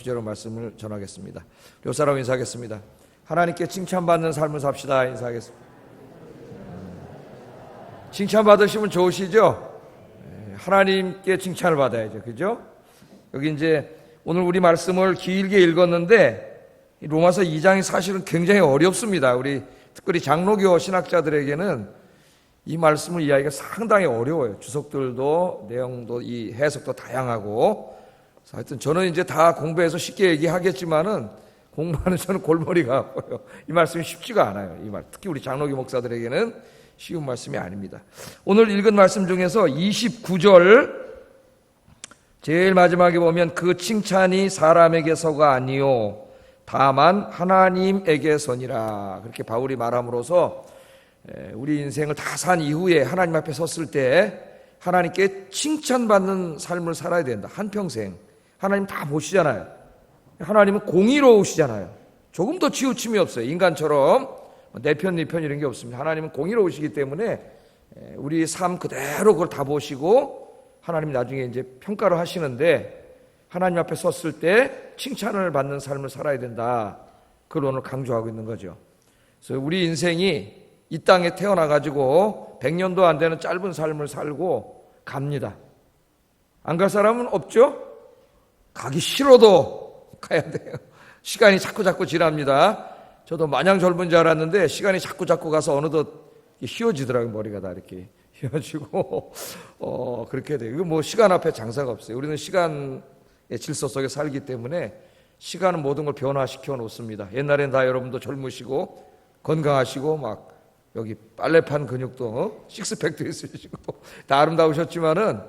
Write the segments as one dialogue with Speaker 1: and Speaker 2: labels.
Speaker 1: 주제로 말씀을 전하겠습니다. 옆 사람 인사하겠습니다. 하나님께 칭찬받는 삶을 삽시다. 인사하겠습니다. 칭찬받으시면 좋으시죠? 하나님께 칭찬을 받아야죠. 그죠? 여기 이제 오늘 우리 말씀을 길게 읽었는데 로마서 2장이 사실은 굉장히 어렵습니다. 우리 특별히 장로교 신학자들에게는 이 말씀을 이해하기가 상당히 어려워요. 주석들도 내용도 이 해석도 다양하고. 하여튼 저는 이제 다 공부해서 쉽게 얘기하겠지만은 공부하는 저는 골머리가 아파요. 이 말씀이 쉽지가 않아요. 이 말 특히 우리 장로교 목사들에게는 쉬운 말씀이 아닙니다. 오늘 읽은 말씀 중에서 29절 제일 마지막에 보면 그 칭찬이 사람에게서가 아니요 다만 하나님에게서니라 그렇게 바울이 말함으로써 우리 인생을 다 산 이후에 하나님 앞에 섰을 때 하나님께 칭찬받는 삶을 살아야 된다. 한평생 하나님 다 보시잖아요. 하나님은 공의로우시잖아요. 조금 더 치우침이 없어요. 인간처럼 내 편, 네 편 이런 게 없습니다. 하나님은 공의로우시기 때문에 우리 삶 그대로 그걸 다 보시고 하나님이 나중에 이제 평가를 하시는데 하나님 앞에 섰을 때 칭찬을 받는 삶을 살아야 된다. 그걸 오늘 강조하고 있는 거죠. 그래서 우리 인생이 이 땅에 태어나가지고 100년도 안 되는 짧은 삶을 살고 갑니다. 안 갈 사람은 없죠? 가기 싫어도 가야 돼요. 시간이 자꾸 지납니다. 저도 마냥 젊은 줄 알았는데 시간이 자꾸 가서 어느덧 휘어지더라고요. 머리가 다 이렇게 휘어지고 그렇게 돼요. 이거 뭐 시간 앞에 장사가 없어요. 우리는 시간의 질서 속에 살기 때문에 시간은 모든 걸 변화시켜 놓습니다. 옛날엔 다 여러분도 젊으시고 건강하시고 막 여기 빨래판 근육도 식스팩도 있으시고 다 아름다우셨지만은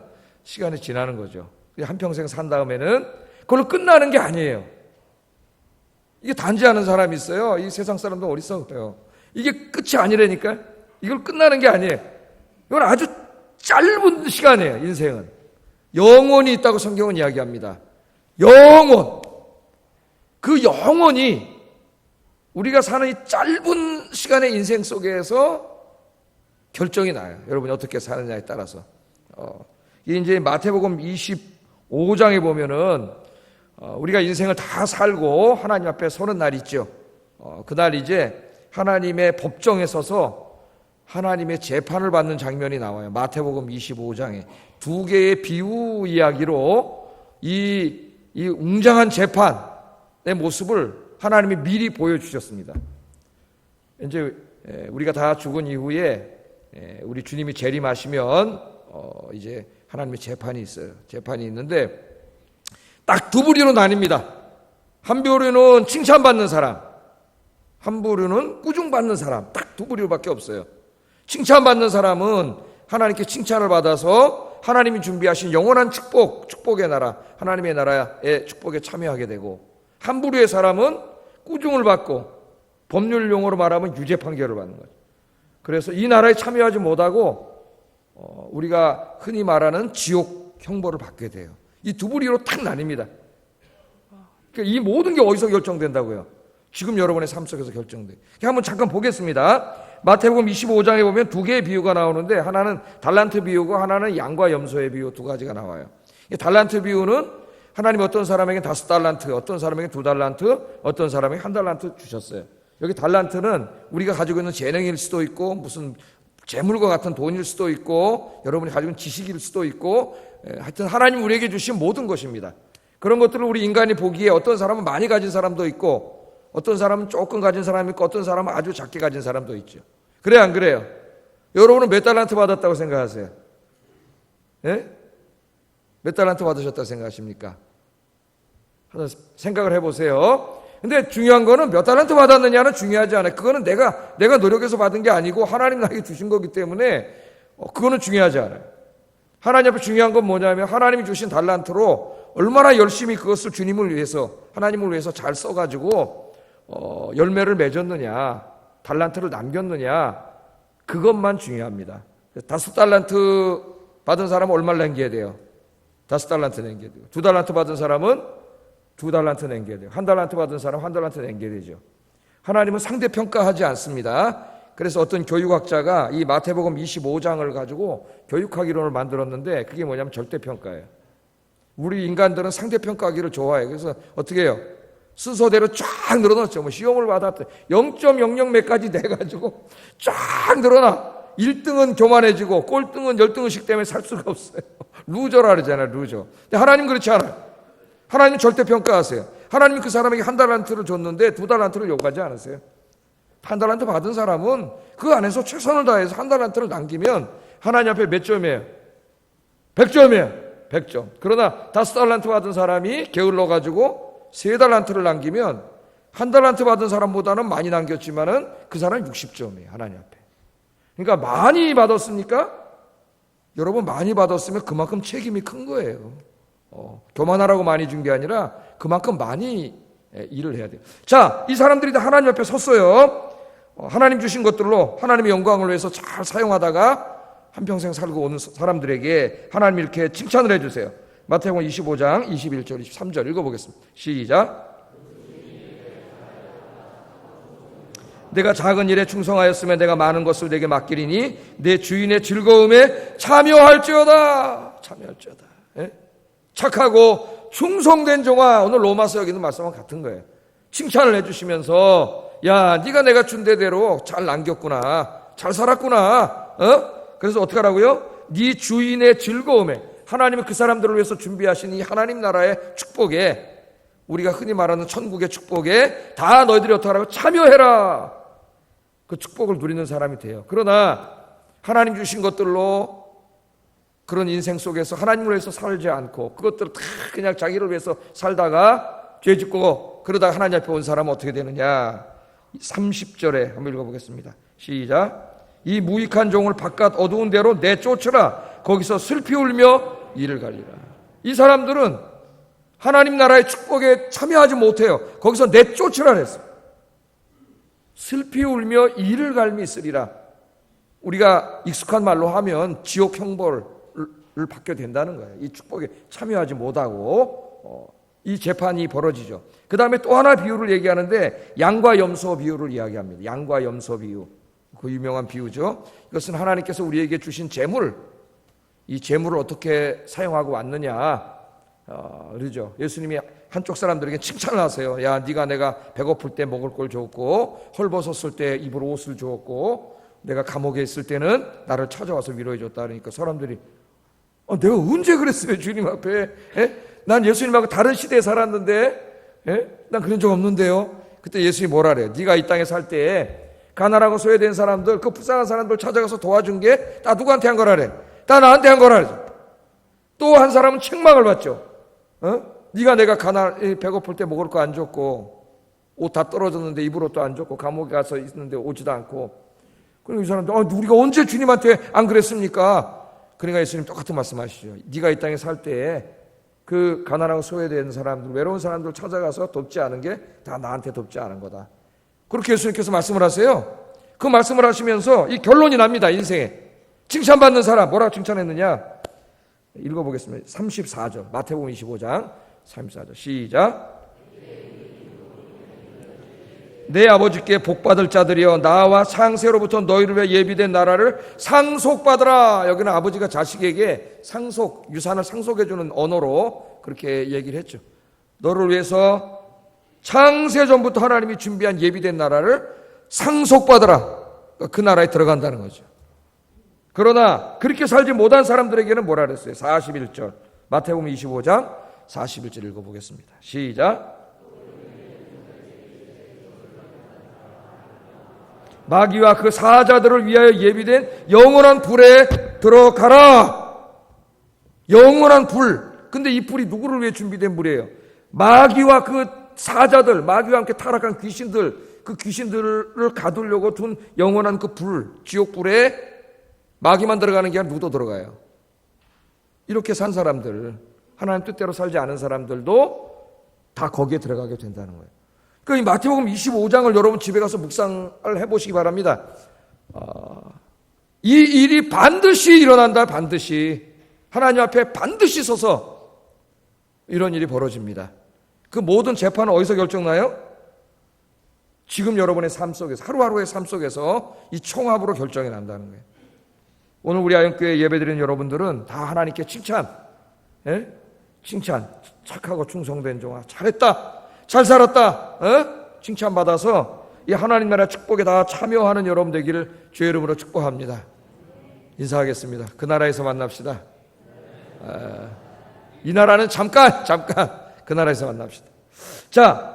Speaker 1: 시간이 지나는 거죠. 한평생 산 다음에는 그걸로 끝나는 게 아니에요. 이게 단지하는 사람이 있어요. 이 세상 사람도 어리석어요. 그래요. 이게 끝이 아니라니까. 이걸 끝나는 게 아니에요. 이건 아주 짧은 시간이에요. 인생은 영원히 있다고 성경은 이야기합니다. 영원. 그 영원이 우리가 사는 이 짧은 시간의 인생 속에서 결정이 나요. 여러분이 어떻게 사느냐에 따라서. 이게 이제 마태복음 25장에 보면은 우리가 인생을 다 살고 하나님 앞에 서는 날이 있죠. 그날 이제 하나님의 법정에 서서 하나님의 재판을 받는 장면이 나와요. 마태복음 25장에 두 개의 비유 이야기로 이 웅장한 재판의 모습을 하나님이 미리 보여주셨습니다. 이제 우리가 다 죽은 이후에 우리 주님이 재림하시면 이제 하나님의 재판이 있어요. 재판이 있는데 딱 두 부류로 나뉩니다. 한 부류는 칭찬받는 사람, 한 부류는 꾸중받는 사람. 딱 두 부류밖에 없어요. 칭찬받는 사람은 하나님께 칭찬을 받아서 하나님이 준비하신 영원한 축복의 나라, 하나님의 나라의 축복에 참여하게 되고, 한 부류의 사람은 꾸중을 받고 법률 용어로 말하면 유죄 판결을 받는 거죠. 그래서 이 나라에 참여하지 못하고 우리가 흔히 말하는 지옥 형벌을 받게 돼요. 이 두 부류로 딱 나뉩니다. 그러니까 이 모든 게 어디서 결정된다고요? 지금 여러분의 삶 속에서 결정돼요. 한번 잠깐 보겠습니다. 마태복음 25장에 보면 두 개의 비유가 나오는데 하나는 달란트 비유고 하나는 양과 염소의 비유 두 가지가 나와요. 이 달란트 비유는 하나님 어떤 사람에게 5달란트, 어떤 사람에게 2달란트, 어떤 사람에게 1달란트 주셨어요. 여기 달란트는 우리가 가지고 있는 재능일 수도 있고 무슨 재물과 같은 돈일 수도 있고 여러분이 가지고 있는 지식일 수도 있고 하여튼 하나님 우리에게 주신 모든 것입니다. 그런 것들을 우리 인간이 보기에 어떤 사람은 많이 가진 사람도 있고 어떤 사람은 조금 가진 사람이 있고 어떤 사람은 아주 작게 가진 사람도 있죠. 그래요, 안 그래요? 여러분은 몇 달란트 받았다고 생각하세요? 예? 몇 달란트 받으셨다고 생각하십니까? 생각을 해보세요. 근데 중요한 거는 몇 달란트 받았느냐는 중요하지 않아요. 그거는 내가 노력해서 받은 게 아니고 하나님 나에게 주신 거기 때문에 그거는 중요하지 않아요. 하나님 앞에 중요한 건 뭐냐면 하나님이 주신 달란트로 얼마나 열심히 그것을 주님을 위해서 하나님을 위해서 잘 써가지고 열매를 맺었느냐, 달란트를 남겼느냐, 그것만 중요합니다. 5달란트 받은 사람은 얼마를 남겨야 돼요? 5달란트 남겨야 돼요. 2달란트 받은 사람은 2달란트 남겨야 돼요. 1달란트 받은 사람은 1달란트 남겨야 되죠. 하나님은 상대평가하지 않습니다. 그래서 어떤 교육학자가 이 마태복음 25장을 가지고 교육학 이론을 만들었는데 그게 뭐냐면 절대평가예요. 우리 인간들은 상대평가하기를 좋아해요. 그래서 어떻게 해요? 순서대로 쫙 늘어놨죠. 뭐 시험을 받았대 0.00 몇 가지 내가지고 쫙 늘어나. 1등은 교만해지고 꼴등은 10등씩 때문에 살 수가 없어요. 루저라 그러잖아요. 루저. 근데 하나님 그렇지 않아요. 하나님은 절대 평가하세요. 하나님이 그 사람에게 1달란트를 줬는데 2달란트를 요구하지 않으세요. 1달란트 받은 사람은 그 안에서 최선을 다해서 1달란트를 남기면 하나님 앞에 몇 점이에요? 100점이에요. 100점. 그러나 5달란트 받은 사람이 게을러가지고 3달란트를 남기면 1달란트 받은 사람보다는 많이 남겼지만은 그 사람이 60점이에요. 하나님 앞에. 그러니까 많이 받았습니까? 여러분 많이 받았으면 그만큼 책임이 큰 거예요. 교만하라고 많이 준 게 아니라 그만큼 많이 일을 해야 돼요. 자, 이 사람들이 다 하나님 앞에 섰어요. 하나님 주신 것들로 하나님의 영광을 위해서 잘 사용하다가 한평생 살고 오는 사람들에게 하나님 이렇게 칭찬을 해주세요. 마태복음 25장 21절 23절 읽어보겠습니다. 시작. 내가 작은 일에 충성하였으면 내가 많은 것을 내게 맡기리니 내 주인의 즐거움에 참여할지어다. 참여할지어다. 예? 착하고 충성된 종아. 오늘 로마서 여기는 말씀과 같은 거예요. 칭찬을 해주시면서 야, 네가 내가 준 대대로 잘 남겼구나. 잘 살았구나. 그래서 어떻게 하라고요? 네 주인의 즐거움에, 하나님은 그 사람들을 위해서 준비하신 이 하나님 나라의 축복에, 우리가 흔히 말하는 천국의 축복에 다 너희들이 어떻게 하라고? 참여해라. 그 축복을 누리는 사람이 돼요. 그러나 하나님 주신 것들로 그런 인생 속에서 하나님을 위해서 살지 않고 그것들을 다 그냥 자기를 위해서 살다가 죄 짓고 그러다가 하나님 앞에 온 사람은 어떻게 되느냐? 30절에 한번 읽어보겠습니다. 시작. 이 무익한 종을 바깥 어두운 데로 내쫓으라. 거기서 슬피 울며 이를 갈리라. 이 사람들은 하나님 나라의 축복에 참여하지 못해요. 거기서 내쫓으라 그랬어요. 슬피 울며 이를 갈미 있으리라. 우리가 익숙한 말로 하면 지옥 형벌을 받게 된다는 거예요. 이 축복에 참여하지 못하고 이 재판이 벌어지죠. 그 다음에 또 하나 비유를 얘기하는데 양과 염소 비유를 이야기합니다. 양과 염소 비유. 그 유명한 비유죠. 이것은 하나님께서 우리에게 주신 재물, 이 재물을 어떻게 사용하고 왔느냐 그러죠. 예수님이 한쪽 사람들에게 칭찬을 하세요. 야, 네가 내가 배고플 때 먹을 걸 줬고 헐벗었을 때 입을 옷을 주었고 내가 감옥에 있을 때는 나를 찾아와서 위로해 줬다. 그러니까 사람들이 내가 언제 그랬어요 주님 앞에? 난 예수님하고 다른 시대에 살았는데 난 그런 적 없는데요. 그때 예수님이 뭐라 그래요? 네가 이 땅에 살 때 가난하고 소외된 사람들, 그 불쌍한 사람들 찾아가서 도와준 게 다 누구한테 한 거라 그래? 다 나한테 한 거라 그래. 또 한 사람은 책망을 받죠. 네가 내가 배고플 때 먹을 거 안 줬고 옷 다 떨어졌는데 입을 옷도 안 줬고 감옥에 가서 있는데 오지도 않고. 그럼 이 사람들 우리가 언제 주님한테 안 그랬습니까? 그러니까 예수님 똑같은 말씀하시죠. 네가 이 땅에 살 때에 그 가난하고 소외된 사람들, 외로운 사람들 찾아가서 돕지 않은 게 다 나한테 돕지 않은 거다. 그렇게 예수님께서 말씀을 하세요. 그 말씀을 하시면서 이 결론이 납니다. 인생에 칭찬받는 사람 뭐라고 칭찬했느냐? 읽어보겠습니다. 34절 마태복음 25장 34절 시작. 내 아버지께 복받을 자들이여 나와 창세로부터 너희를 위해 예비된 나라를 상속받으라. 여기는 아버지가 자식에게 유산을 상속해주는 언어로 그렇게 얘기를 했죠. 너를 위해서 창세 전부터 하나님이 준비한 예비된 나라를 상속받으라. 그 나라에 들어간다는 거죠. 그러나 그렇게 살지 못한 사람들에게는 뭐라 그랬어요? 41절 마태복음 25장 41절 읽어보겠습니다. 시작. 마귀와 그 사자들을 위하여 예비된 영원한 불에 들어가라. 영원한 불. 근데 이 불이 누구를 위해 준비된 불이에요? 마귀와 그 사자들, 마귀와 함께 타락한 귀신들, 그 귀신들을 가두려고 둔 영원한 그 불, 지옥불에 마귀만 들어가는 게 아니라 누구도 들어가요. 이렇게 산 사람들, 하나님 뜻대로 살지 않은 사람들도 다 거기에 들어가게 된다는 거예요. 이 마태복음 25장을 여러분 집에 가서 묵상을 해보시기 바랍니다. 이 일이 반드시 일어난다. 반드시 하나님 앞에 반드시 서서 이런 일이 벌어집니다. 그 모든 재판은 어디서 결정나요? 지금 여러분의 삶 속에서, 하루하루의 삶 속에서 이 총합으로 결정이 난다는 거예요. 오늘 우리 아영교회 예배드리는 여러분들은 다 하나님께 칭찬 칭찬, 착하고 충성된 종아, 잘했다, 잘 살았다, 칭찬받아서 이 하나님 나라 축복에 다 참여하는 여러분 되기를 주의 이름으로 축복합니다. 인사하겠습니다. 그 나라에서 만납시다. 이 나라는 잠깐 그 나라에서 만납시다. 자,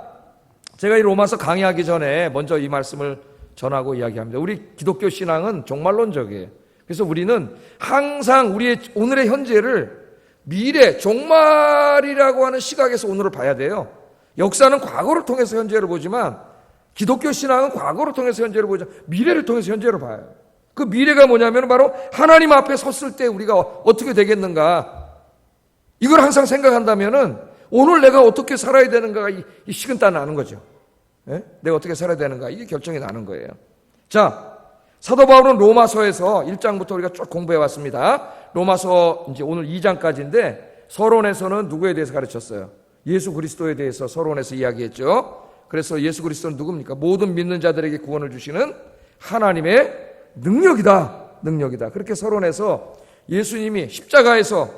Speaker 1: 제가 이 로마서 강의하기 전에 먼저 이 말씀을 전하고 이야기합니다. 우리 기독교 신앙은 종말론적이에요. 그래서 우리는 항상 우리의 오늘의 현재를 미래, 종말이라고 하는 시각에서 오늘을 봐야 돼요. 역사는 과거를 통해서 현재를 보지만 기독교 신앙은 과거를 통해서 현재를 보지 미래를 통해서 현재를 봐요. 그 미래가 뭐냐면 바로 하나님 앞에 섰을 때 우리가 어떻게 되겠는가, 이걸 항상 생각한다면은 오늘 내가 어떻게 살아야 되는가가 이 식은땀 나는 거죠. 내가 어떻게 살아야 되는가, 이게 결정이 나는 거예요. 자, 사도 바울은 로마서에서 1장부터 우리가 쭉 공부해 왔습니다. 로마서 이제 오늘 2장까지인데 서론에서는 누구에 대해서 가르쳤어요? 예수 그리스도에 대해서 서론에서 이야기했죠. 그래서 예수 그리스도는 누굽니까? 모든 믿는 자들에게 구원을 주시는 하나님의 능력이다. 그렇게 서론에서 예수님이 십자가에서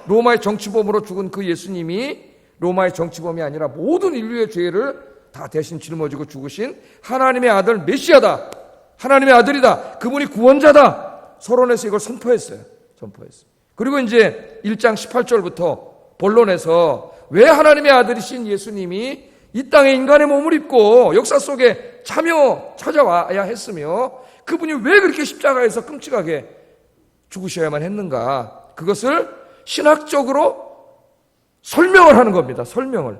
Speaker 1: 로마의 정치범으로 죽은 그 예수님이 로마의 정치범이 아니라 모든 인류의 죄를 다 대신 짊어지고 죽으신 하나님의 아들 메시아다. 하나님의 아들이다. 그분이 구원자다. 서론에서 이걸 선포했어요. 그리고 이제 1장 18절부터 본론에서 왜 하나님의 아들이신 예수님이 이 땅에 인간의 몸을 입고 역사 속에 찾아와야 했으며 그분이 왜 그렇게 십자가에서 끔찍하게 죽으셔야만 했는가, 그것을 신학적으로 설명을 하는 겁니다. 설명을.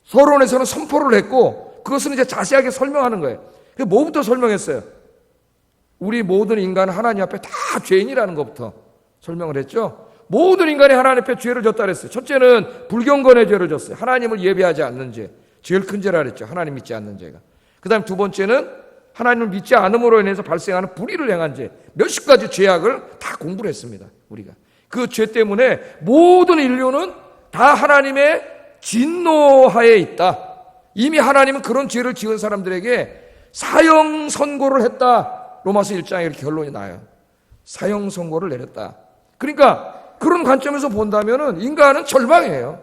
Speaker 1: 서론에서는 선포를 했고 그것은 이제 자세하게 설명하는 거예요. 뭐부터 설명했어요? 우리 모든 인간은 하나님 앞에 다 죄인이라는 것부터 설명을 했죠. 모든 인간이 하나님 앞에 죄를 졌다 그랬어요. 첫째는 불경건의 죄를 졌어요. 하나님을 예배하지 않는 죄. 제일 큰 죄라 그랬죠. 하나님 믿지 않는 죄가. 그 다음 두 번째는 하나님을 믿지 않음으로 인해서 발생하는 불의를 행한 죄. 몇십 가지 죄악을 다 공부를 했습니다. 우리가. 그 죄 때문에 모든 인류는 다 하나님의 진노하에 있다. 이미 하나님은 그런 죄를 지은 사람들에게 사형 선고를 했다. 로마서 1장에 이렇게 결론이 나요. 사형 선고를 내렸다. 그러니까 그런 관점에서 본다면은 인간은 절망이에요.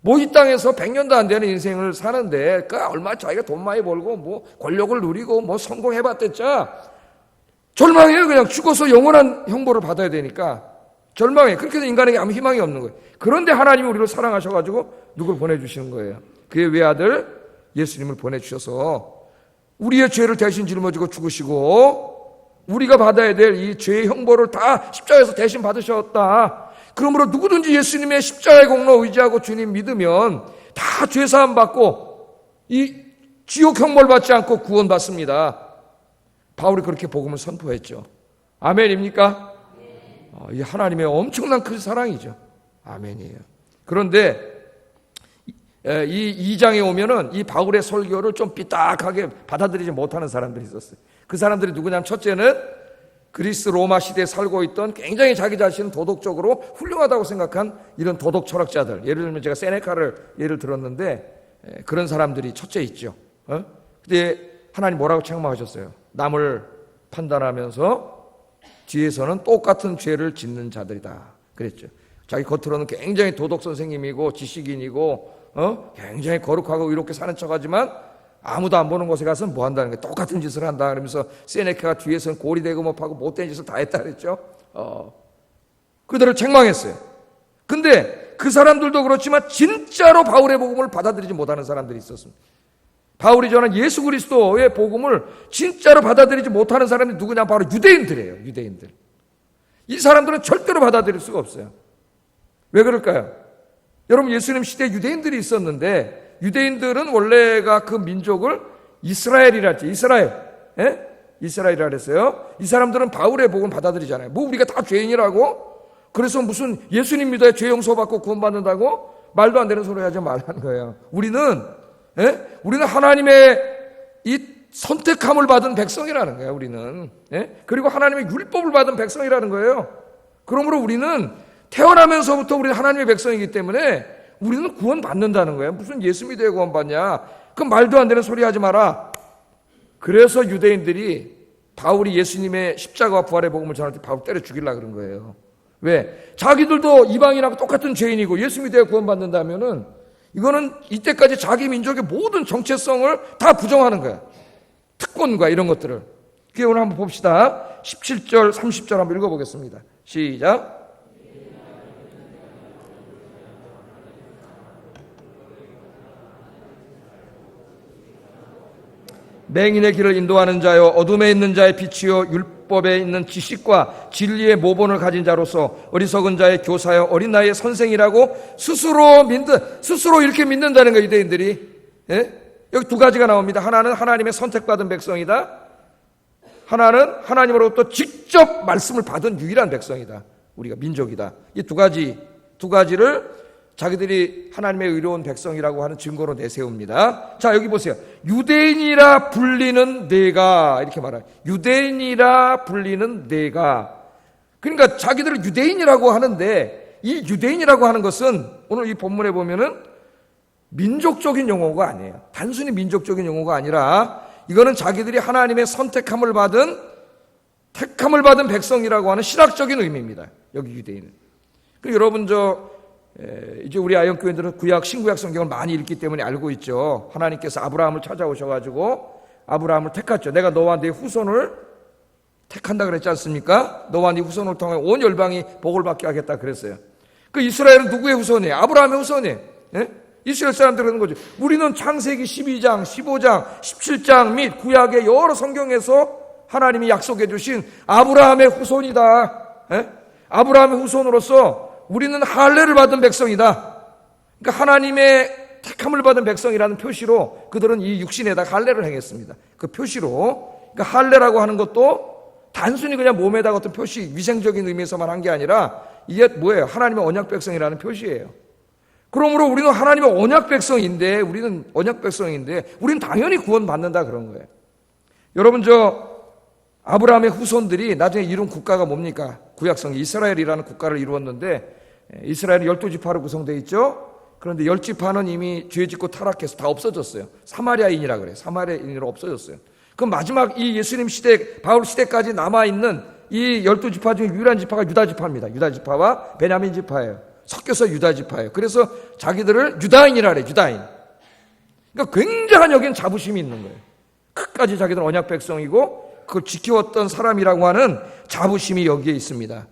Speaker 1: 뭐 이 땅에서 100년도 안 되는 인생을 사는데 얼마 자기가 돈 많이 벌고 뭐 권력을 누리고 뭐 성공해봤댔자 절망이에요. 그냥 죽어서 영원한 형벌을 받아야 되니까 절망해. 그렇게 해서 인간에게 아무 희망이 없는 거예요. 그런데 하나님이 우리를 사랑하셔가지고 누굴 보내주시는 거예요? 그의 외아들 예수님을 보내주셔서 우리의 죄를 대신 짊어지고 죽으시고 우리가 받아야 될 이 죄의 형벌을 다 십자가에서 대신 받으셨다. 그러므로 누구든지 예수님의 십자가의 공로 의지하고 주님 믿으면 다 죄사함 받고 이 지옥 형벌 받지 않고 구원받습니다. 바울이 그렇게 복음을 선포했죠. 아멘입니까? 이 하나님의 엄청난 큰 사랑이죠. 아멘이에요. 그런데 이 2장에 오면은 이 바울의 설교를 좀 삐딱하게 받아들이지 못하는 사람들이 있었어요. 그 사람들이 누구냐면 첫째는 그리스 로마 시대에 살고 있던 굉장히 자기 자신은 도덕적으로 훌륭하다고 생각한 이런 도덕 철학자들. 예를 들면 제가 세네카를 예를 들었는데 그런 사람들이 첫째 있죠. 근데 하나님 뭐라고 책망하셨어요? 남을 판단하면서 뒤에서는 똑같은 죄를 짓는 자들이다 그랬죠. 자기 겉으로는 굉장히 도덕 선생님이고 지식인이고 굉장히 거룩하고 의롭게 사는 척하지만 아무도 안 보는 곳에 가서는 뭐 한다는 거예요? 똑같은 짓을 한다 그러면서 세네카가 뒤에서는 고리 대금업하고 못된 짓을 다 했다 그랬죠. 그들을 책망했어요. 근데 그 사람들도 그렇지만 진짜로 바울의 복음을 받아들이지 못하는 사람들이 있었습니다. 바울이 전한 예수 그리스도의 복음을 진짜로 받아들이지 못하는 사람이 누구냐? 바로 유대인들이에요. 유대인들. 이 사람들은 절대로 받아들일 수가 없어요. 왜 그럴까요? 여러분, 예수님 시대에 유대인들이 있었는데 유대인들은 원래가 그 민족을 이스라엘이라 했지. 이스라엘이라 그랬어요. 이 사람들은 바울의 복음을 받아들이잖아요. 뭐 우리가 다 죄인이라고? 그래서 무슨 예수님 믿어야 죄 용서받고 구원받는다고? 말도 안 되는 소리 하지 말라는 거예요. 우리는 하나님의 이 선택함을 받은 백성이라는 거예요. 우리는. 그리고 하나님의 율법을 받은 백성이라는 거예요. 그러므로 우리는 태어나면서부터 우리는 하나님의 백성이기 때문에 우리는 구원받는다는 거예요. 무슨 예수 믿어야 구원받냐? 그 말도 안 되는 소리 하지 마라. 그래서 유대인들이 바울이 예수님의 십자가와 부활의 복음을 전할 때 바울 때려 죽이려고 그런 거예요. 왜? 자기들도 이방인하고 똑같은 죄인이고 예수 믿어야 구원받는다면은 이거는 이때까지 자기 민족의 모든 정체성을 다 부정하는 거야. 특권과 이런 것들을. 그게 오늘 한번 봅시다. 17절, 30절 한번 읽어보겠습니다. 시작. 맹인의 길을 인도하는 자요, 어둠에 있는 자의 빛이요, 율법에 있는 지식과 진리의 모본을 가진 자로서 어리석은 자의 교사요, 어린 나이의 선생이라고 스스로 이렇게 믿는다는 거예요, 유대인들이. 예? 여기 두 가지가 나옵니다. 하나는 하나님의 선택받은 백성이다. 하나는 하나님으로부터 직접 말씀을 받은 유일한 백성이다. 우리가 민족이다. 이 두 가지를 자기들이 하나님의 의로운 백성이라고 하는 증거로 내세웁니다. 자, 여기 보세요. 유대인이라 불리는 내가, 이렇게 말해요. 유대인이라 불리는 내가. 그러니까 자기들을 유대인이라고 하는데, 이 유대인이라고 하는 것은 오늘 이 본문에 보면은 민족적인 용어가 아니에요. 단순히 민족적인 용어가 아니라 이거는 자기들이 하나님의 택함을 받은 백성이라고 하는 신학적인 의미입니다. 여기 유대인은. 그리고 여러분 이제 우리 아영교회들은 구약, 신구약 성경을 많이 읽기 때문에 알고 있죠. 하나님께서 아브라함을 찾아오셔가지고 아브라함을 택했죠. 내가 너와 네 후손을 택한다 그랬지 않습니까? 너와 네 후손을 통해 온 열방이 복을 받게 하겠다 그랬어요. 그 이스라엘은 누구의 후손이에요? 아브라함의 후손이에요. 예? 이스라엘 사람들은 그런 거죠. 우리는 창세기 12장, 15장, 17장 및 구약의 여러 성경에서 하나님이 약속해 주신 아브라함의 후손이다. 예? 아브라함의 후손으로서 우리는 할례를 받은 백성이다. 그러니까 하나님의 택함을 받은 백성이라는 표시로 그들은 이 육신에다 할례를 행했습니다. 그 표시로. 그러니까 할례라고 하는 것도 단순히 그냥 몸에다가 어떤 표시, 위생적인 의미에서만 한 게 아니라 이게 뭐예요? 하나님의 언약 백성이라는 표시예요. 그러므로 우리는 하나님의 언약 백성인데, 우리는 당연히 구원받는다 그런 거예요. 여러분, 아브라함의 후손들이 나중에 이룬 국가가 뭡니까? 구약성이 이스라엘이라는 국가를 이루었는데, 이스라엘은 12지파로 구성되어 있죠? 그런데 10지파는 이미 죄 짓고 타락해서 다 없어졌어요. 사마리아인이라 그래요. 사마리아인으로 없어졌어요. 그럼 마지막 이 예수님 시대, 바울 시대까지 남아있는 이 12지파 중에 유일한 지파가 유다지파입니다. 유다지파와 베냐민 지파예요. 섞여서 유다지파예요. 그래서 자기들을 유다인이라 그래요. 유다인. 그러니까 굉장한 여기는 자부심이 있는 거예요. 끝까지 자기들은 언약 백성이고 그걸 지켜왔던 사람이라고 하는 자부심이 여기에 있습니다.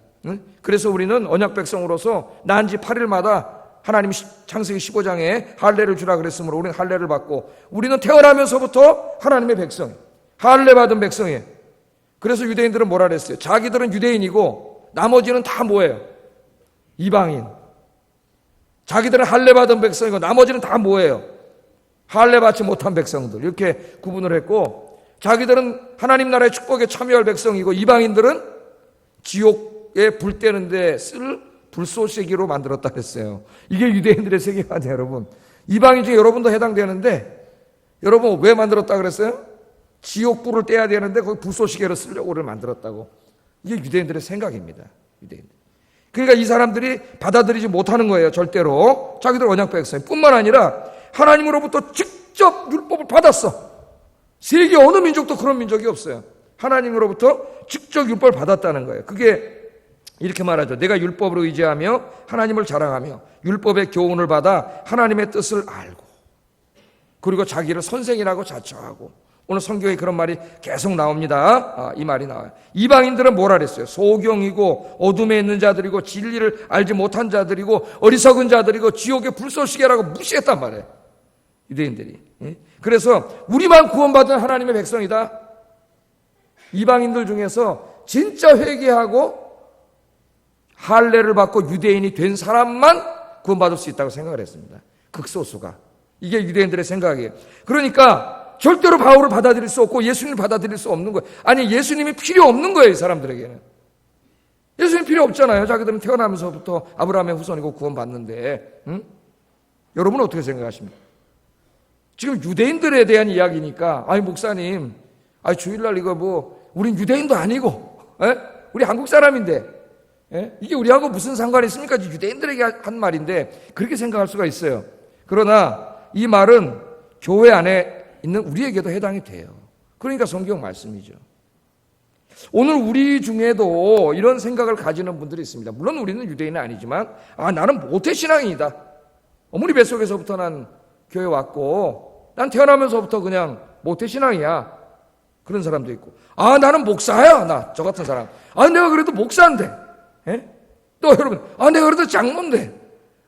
Speaker 1: 그래서 우리는 언약 백성으로서 난 지 8일마다 하나님이 창세기 15장에 할례를 주라 그랬으므로 우리는 할례를 받고 우리는 태어나면서부터 하나님의 백성, 할례 받은 백성이에요. 그래서 유대인들은 뭐라 그랬어요? 자기들은 유대인이고 나머지는 다 뭐예요? 이방인. 자기들은 할례 받은 백성이고 나머지는 다 뭐예요? 할례 받지 못한 백성들. 이렇게 구분을 했고 자기들은 하나님 나라의 축복에 참여할 백성이고 이방인들은 지옥에 불 때는데 쓸 불쏘시개로 만들었다 그랬어요. 이게 유대인들의 세계관이에요, 여러분. 이방인 중에 여러분도 해당되는데 여러분 왜 만들었다 그랬어요? 지옥불을 떼야 되는데 거기 불쏘시개로 쓰려고를 만들었다고. 이게 유대인들의 생각입니다. 유대인들. 그러니까 이 사람들이 받아들이지 못하는 거예요, 절대로. 자기들 언약 백성 뿐만 아니라 하나님으로부터 직접 율법을 받았어. 세계 어느 민족도 그런 민족이 없어요. 하나님으로부터 직접 율법을 받았다는 거예요. 그게 이렇게 말하죠. 내가 율법을 의지하며 하나님을 자랑하며 율법의 교훈을 받아 하나님의 뜻을 알고 그리고 자기를 선생이라고 자처하고 오늘 성경에 그런 말이 계속 나옵니다. 이 말이 나와요. 이방인들은 뭐라 그랬어요? 소경이고 어둠에 있는 자들이고 진리를 알지 못한 자들이고 어리석은 자들이고 지옥의 불쏘시개라고 무시했단 말이에요. 유대인들이. 그래서 우리만 구원받은 하나님의 백성이다. 이방인들 중에서 진짜 회개하고 할례를 받고 유대인이 된 사람만 구원받을 수 있다고 생각을 했습니다. 극소수가. 이게 유대인들의 생각이에요. 그러니까 절대로 바울을 받아들일 수 없고 예수님을 받아들일 수 없는 거예요. 아니 예수님이 필요 없는 거예요. 이 사람들에게는. 예수님 필요 없잖아요. 자기들은 태어나면서부터 아브라함의 후손이고 구원받는데. 여러분은 어떻게 생각하십니까? 지금 유대인들에 대한 이야기니까 아니 목사님 주일날 이거 우린 유대인도 아니고 우리 한국 사람인데 이게 우리하고 무슨 상관이 있습니까? 유대인들에게 한 말인데 그렇게 생각할 수가 있어요. 그러나 이 말은 교회 안에 있는 우리에게도 해당이 돼요. 그러니까 성경 말씀이죠. 오늘 우리 중에도 이런 생각을 가지는 분들이 있습니다. 물론 우리는 유대인은 아니지만 나는 모태신앙이다. 어머니 뱃속에서부터 난 교회 왔고 난 태어나면서부터 그냥 모태신앙이야. 그런 사람도 있고 나는 목사야. 나 저 같은 사람 내가 그래도 목사인데 또 여러분 내가 그래도 장로인데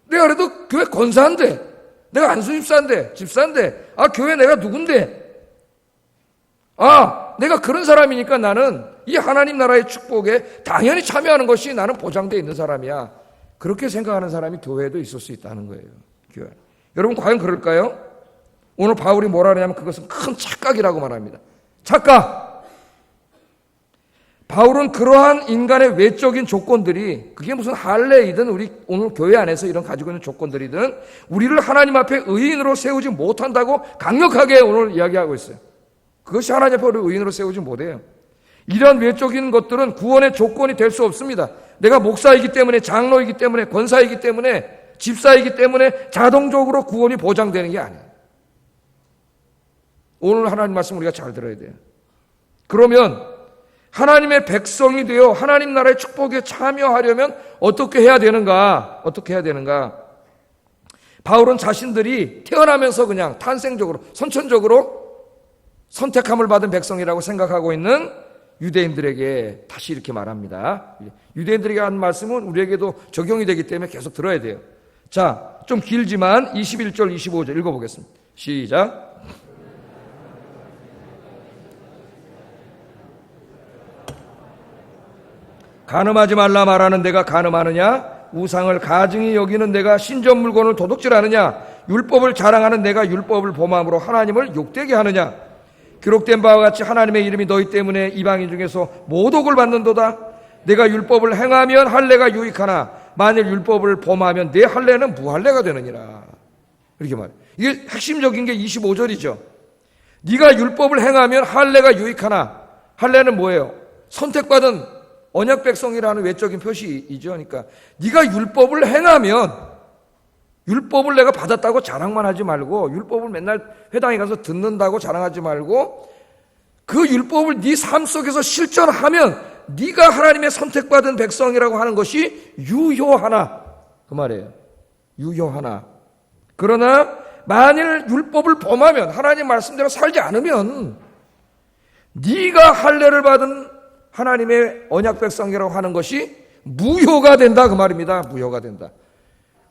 Speaker 1: 내가 그래도 교회 권사인데 내가 안수집사인데 집사인데 교회 내가 누군데 내가 그런 사람이니까 나는 이 하나님 나라의 축복에 당연히 참여하는 것이 나는 보장되어 있는 사람이야. 그렇게 생각하는 사람이 교회에도 있을 수 있다는 거예요. 교회. 여러분 과연 그럴까요? 오늘 바울이 뭐라 하냐면 그것은 큰 착각이라고 말합니다. 착각! 바울은 그러한 인간의 외적인 조건들이 그게 무슨 할례이든 우리 오늘 교회 안에서 이런 가지고 있는 조건들이든 우리를 하나님 앞에 의인으로 세우지 못한다고 강력하게 오늘 이야기하고 있어요. 그것이 하나님 앞에 우리를 의인으로 세우지 못해요. 이런 외적인 것들은 구원의 조건이 될 수 없습니다. 내가 목사이기 때문에 장로이기 때문에 권사이기 때문에 집사이기 때문에 자동적으로 구원이 보장되는 게 아니에요. 오늘 하나님 말씀 우리가 잘 들어야 돼요. 그러면 하나님의 백성이 되어 하나님 나라의 축복에 참여하려면 어떻게 해야 되는가? 어떻게 해야 되는가? 바울은 자신들이 태어나면서 그냥 탄생적으로 선천적으로 선택함을 받은 백성이라고 생각하고 있는 유대인들에게 다시 이렇게 말합니다. 유대인들에게 한 말씀은 우리에게도 적용이 되기 때문에 계속 들어야 돼요. 자, 좀 길지만 21절 25절 읽어보겠습니다. 시작. 간음하지 말라 말하는 내가 간음하느냐? 우상을 가증히 여기는 내가 신전 물건을 도둑질하느냐? 율법을 자랑하는 내가 율법을 범함으로 하나님을 욕되게 하느냐? 기록된 바와 같이 하나님의 이름이 너희 때문에 이방인 중에서 모독을 받는도다. 내가 율법을 행하면 할례가 유익하나 만일 율법을 범하면 내 할례는 무할례가 되느니라. 이렇게 말해요. 이게 핵심적인 게 25절이죠. 네가 율법을 행하면 할례가 유익하나. 할례는 뭐예요? 선택받은 언약 백성이라는 외적인 표시이죠. 그러니까 네가 율법을 행하면 율법을 내가 받았다고 자랑만 하지 말고 율법을 맨날 회당에 가서 듣는다고 자랑하지 말고 그 율법을 네 삶 속에서 실천하면 네가 하나님의 선택받은 백성이라고 하는 것이 유효하나 그 말이에요. 유효하나. 그러나 만일 율법을 범하면 하나님 말씀대로 살지 않으면 네가 할례를 받은 하나님의 언약 백성이라고 하는 것이 무효가 된다 그 말입니다. 무효가 된다.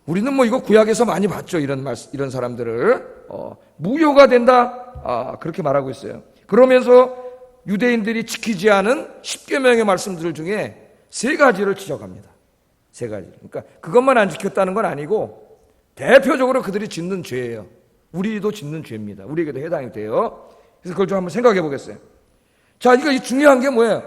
Speaker 1: 우리는 이거 구약에서 많이 봤죠. 이런 사람들을 무효가 된다. 그렇게 말하고 있어요. 그러면서 유대인들이 지키지 않은 10계명의 말씀들 중에 3가지를 지적합니다. 3가지. 그러니까 그것만 안 지켰다는 건 아니고 대표적으로 그들이 짓는 죄예요. 우리도 짓는 죄입니다. 우리에게도 해당이 돼요. 그래서 그걸 좀 한번 생각해 보겠어요. 자, 이 중요한 게 뭐예요?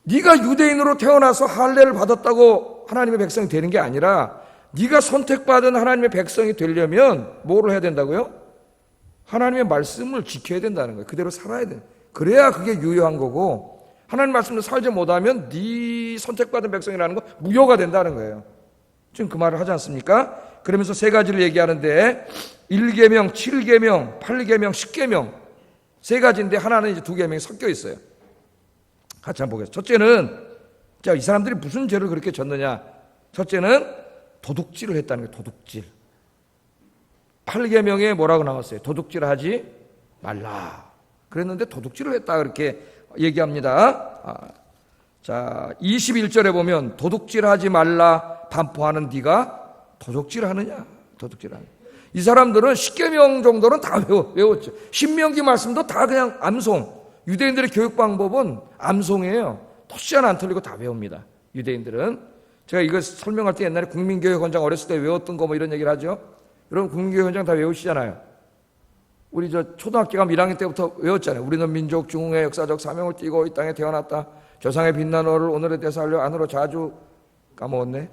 Speaker 1: 네가 유대인으로 태어나서 할례를 받았다고 하나님의 백성이 되는 게 아니라 네가 선택받은 하나님의 백성이 되려면 뭐를 해야 된다고요? 하나님의 말씀을 지켜야 된다는 거예요. 그대로 살아야 돼. 그래야 그게 유효한 거고 하나님 말씀을 살지 못하면 네 선택받은 백성이라는 거 무효가 된다는 거예요. 지금 그 말을 하지 않습니까? 그러면서 3가지를 얘기하는데 1계명, 7계명, 8계명, 10계명 3가지인데 하나는 이제 2계명이 섞여 있어요. 같이 한번 보겠습니다. 첫째는 이 사람들이 무슨 죄를 그렇게 졌느냐? 첫째는 도둑질을 했다는 거예요. 도둑질. 8계명에 뭐라고 나왔어요? 도둑질하지 말라. 그랬는데 도둑질을 했다 그렇게 얘기합니다. 자, 21절에 보면 도둑질하지 말라 반포하는 네가 도둑질하느냐? 도둑질하느냐? 이 사람들은 10계명 정도는 다 외웠죠. 신명기 말씀도 다 그냥 암송. 유대인들의 교육 방법은 암송이에요. 토시 하나 안 틀리고 다 외웁니다. 유대인들은. 제가 이거 설명할 때 옛날에 국민교육원장 어렸을 때 외웠던 거 이런 얘기를 하죠. 여러분 국민교육원장 다 외우시잖아요. 우리 초등학교 가면 1학년 때부터 외웠잖아요. 우리는 민족 중흥의 역사적 사명을 띠고 이 땅에 태어났다. 조상의 빛난 너를 오늘의 대사 알려 안으로 자주 까먹었네.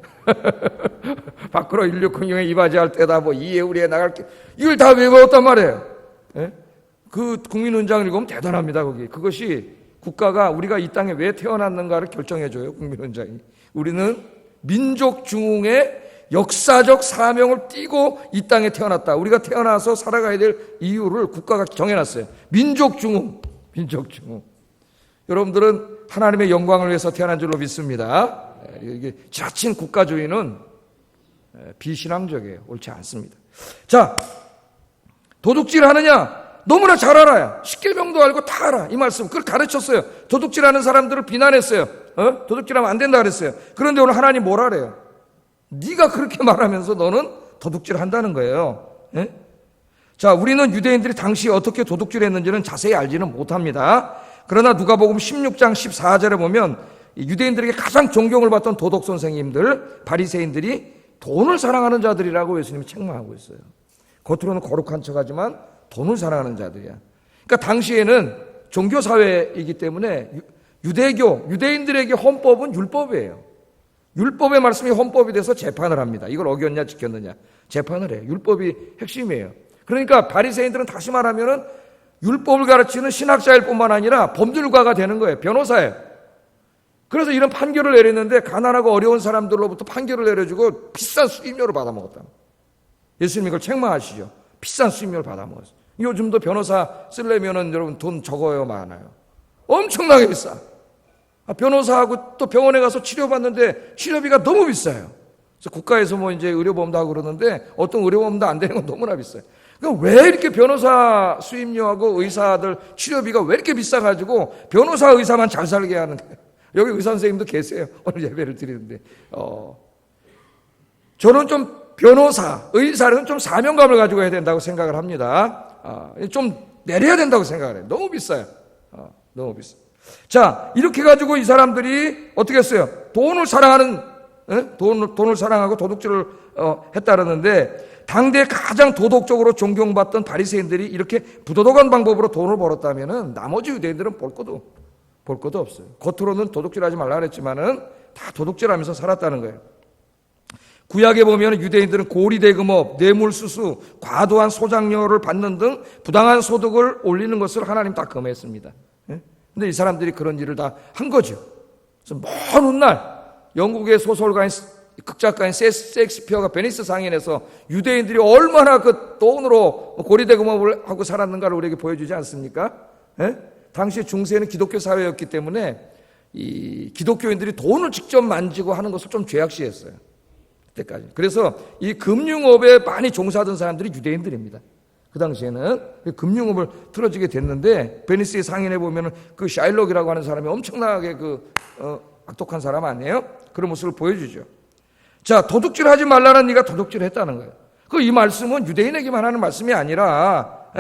Speaker 1: 밖으로 인류 긍휼에 이바지할 때다. 이에 우리에 나갈게. 이걸 다 외웠단 말이에요. 예? 그 국민훈장을 읽으면 대단합니다. 그것이 국가가 우리가 이 땅에 왜 태어났는가를 결정해줘요. 국민훈장이. 우리는 민족 중흥의 역사적 사명을 띠고 이 땅에 태어났다. 우리가 태어나서 살아가야 될 이유를 국가가 정해놨어요. 민족 중흥. 민족 중흥. 여러분들은 하나님의 영광을 위해서 태어난 줄로 믿습니다. 이게 지나친 국가주의는 비신앙적이에요. 옳지 않습니다. 자, 도둑질 하느냐? 너무나 잘 알아요. 십계명도 알고 다 알아. 이 말씀 그걸 가르쳤어요. 도둑질하는 사람들을 비난했어요. 도둑질하면 안 된다 그랬어요. 그런데 오늘 하나님 뭐라 그래요? 네가 그렇게 말하면서 너는 도둑질한다는 거예요. 자, 우리는 유대인들이 당시 어떻게 도둑질했는지는 자세히 알지는 못합니다. 그러나 누가복음 16장 14절에 보면 유대인들에게 가장 존경을 받던 도덕 선생님들, 바리새인들이 돈을 사랑하는 자들이라고 예수님이 책망하고 있어요. 겉으로는 거룩한 척하지만 돈을 사랑하는 자들이야. 그러니까 당시에는 종교 사회이기 때문에 유대인들에게 헌법은 율법이에요. 율법의 말씀이 헌법이 돼서 재판을 합니다. 이걸 어겼냐 지켰느냐 재판을 해요. 율법이 핵심이에요. 그러니까 바리새인들은 다시 말하면은 율법을 가르치는 신학자일 뿐만 아니라 법률가가 되는 거예요. 변호사예요. 그래서 이런 판결을 내렸는데 가난하고 어려운 사람들로부터 판결을 내려주고 비싼 수임료를 받아먹었다. 예수님이 이걸 책망하시죠. 비싼 수임료를 받아먹었어요. 요즘도 변호사 쓰려면은 여러분 돈 적어요, 많아요? 엄청나게 비싸. 변호사하고 또 병원에 가서 치료받는데 치료비가 너무 비싸요. 그래서 국가에서 뭐 이제 의료보험도 하고 그러는데 어떤 의료보험도 안 되는 건 너무나 비싸요. 그러니까 왜 이렇게 변호사 수임료하고 의사들 치료비가 왜 이렇게 비싸가지고 변호사 의사만 잘 살게 하는데 여기 의사 선생님도 계세요. 오늘 예배를 드리는데 저는 좀 변호사, 의사는 좀 사명감을 가지고 해야 된다고 생각을 합니다. 좀 내려야 된다고 생각을 해요. 너무 비싸요. 너무 비싸. 자, 이렇게 가지고 이 사람들이 어떻게 했어요? 돈을 사랑하는, 돈을 사랑하고 도둑질을 했다라는데 당대 가장 도덕적으로 존경받던 바리새인들이 이렇게 부도덕한 방법으로 돈을 벌었다면은 나머지 유대인들은 볼 것도 없어요. 겉으로는 도둑질하지 말라 그랬지만은 다 도둑질하면서 살았다는 거예요. 구약에 보면 유대인들은 고리대금업, 뇌물수수, 과도한 소장료를 받는 등 부당한 소득을 올리는 것을 하나님 다 금했습니다. 근데 이 사람들이 그런 일을 다 한 거죠. 그래서 먼 훗날 영국의 소설가인 극작가인 셰익스피어가 베니스 상인에서 유대인들이 얼마나 그 돈으로 고리대금업을 하고 살았는가를 우리에게 보여주지 않습니까? 당시 중세는 기독교 사회였기 때문에 이 기독교인들이 돈을 직접 만지고 하는 것을 좀 죄악시했어요. 그때까지. 그래서 이 금융업에 많이 종사하던 사람들이 유대인들입니다. 그 당시에는 금융업을 틀어지게 됐는데 베니스의 상인에 보면은 그 샤일록이라고 하는 사람이 엄청나게 악독한 사람 아니에요? 그런 모습을 보여주죠. 자, 도둑질하지 말라는 네가 도둑질했다는 거예요. 이 말씀은 유대인에게만 하는 말씀이 아니라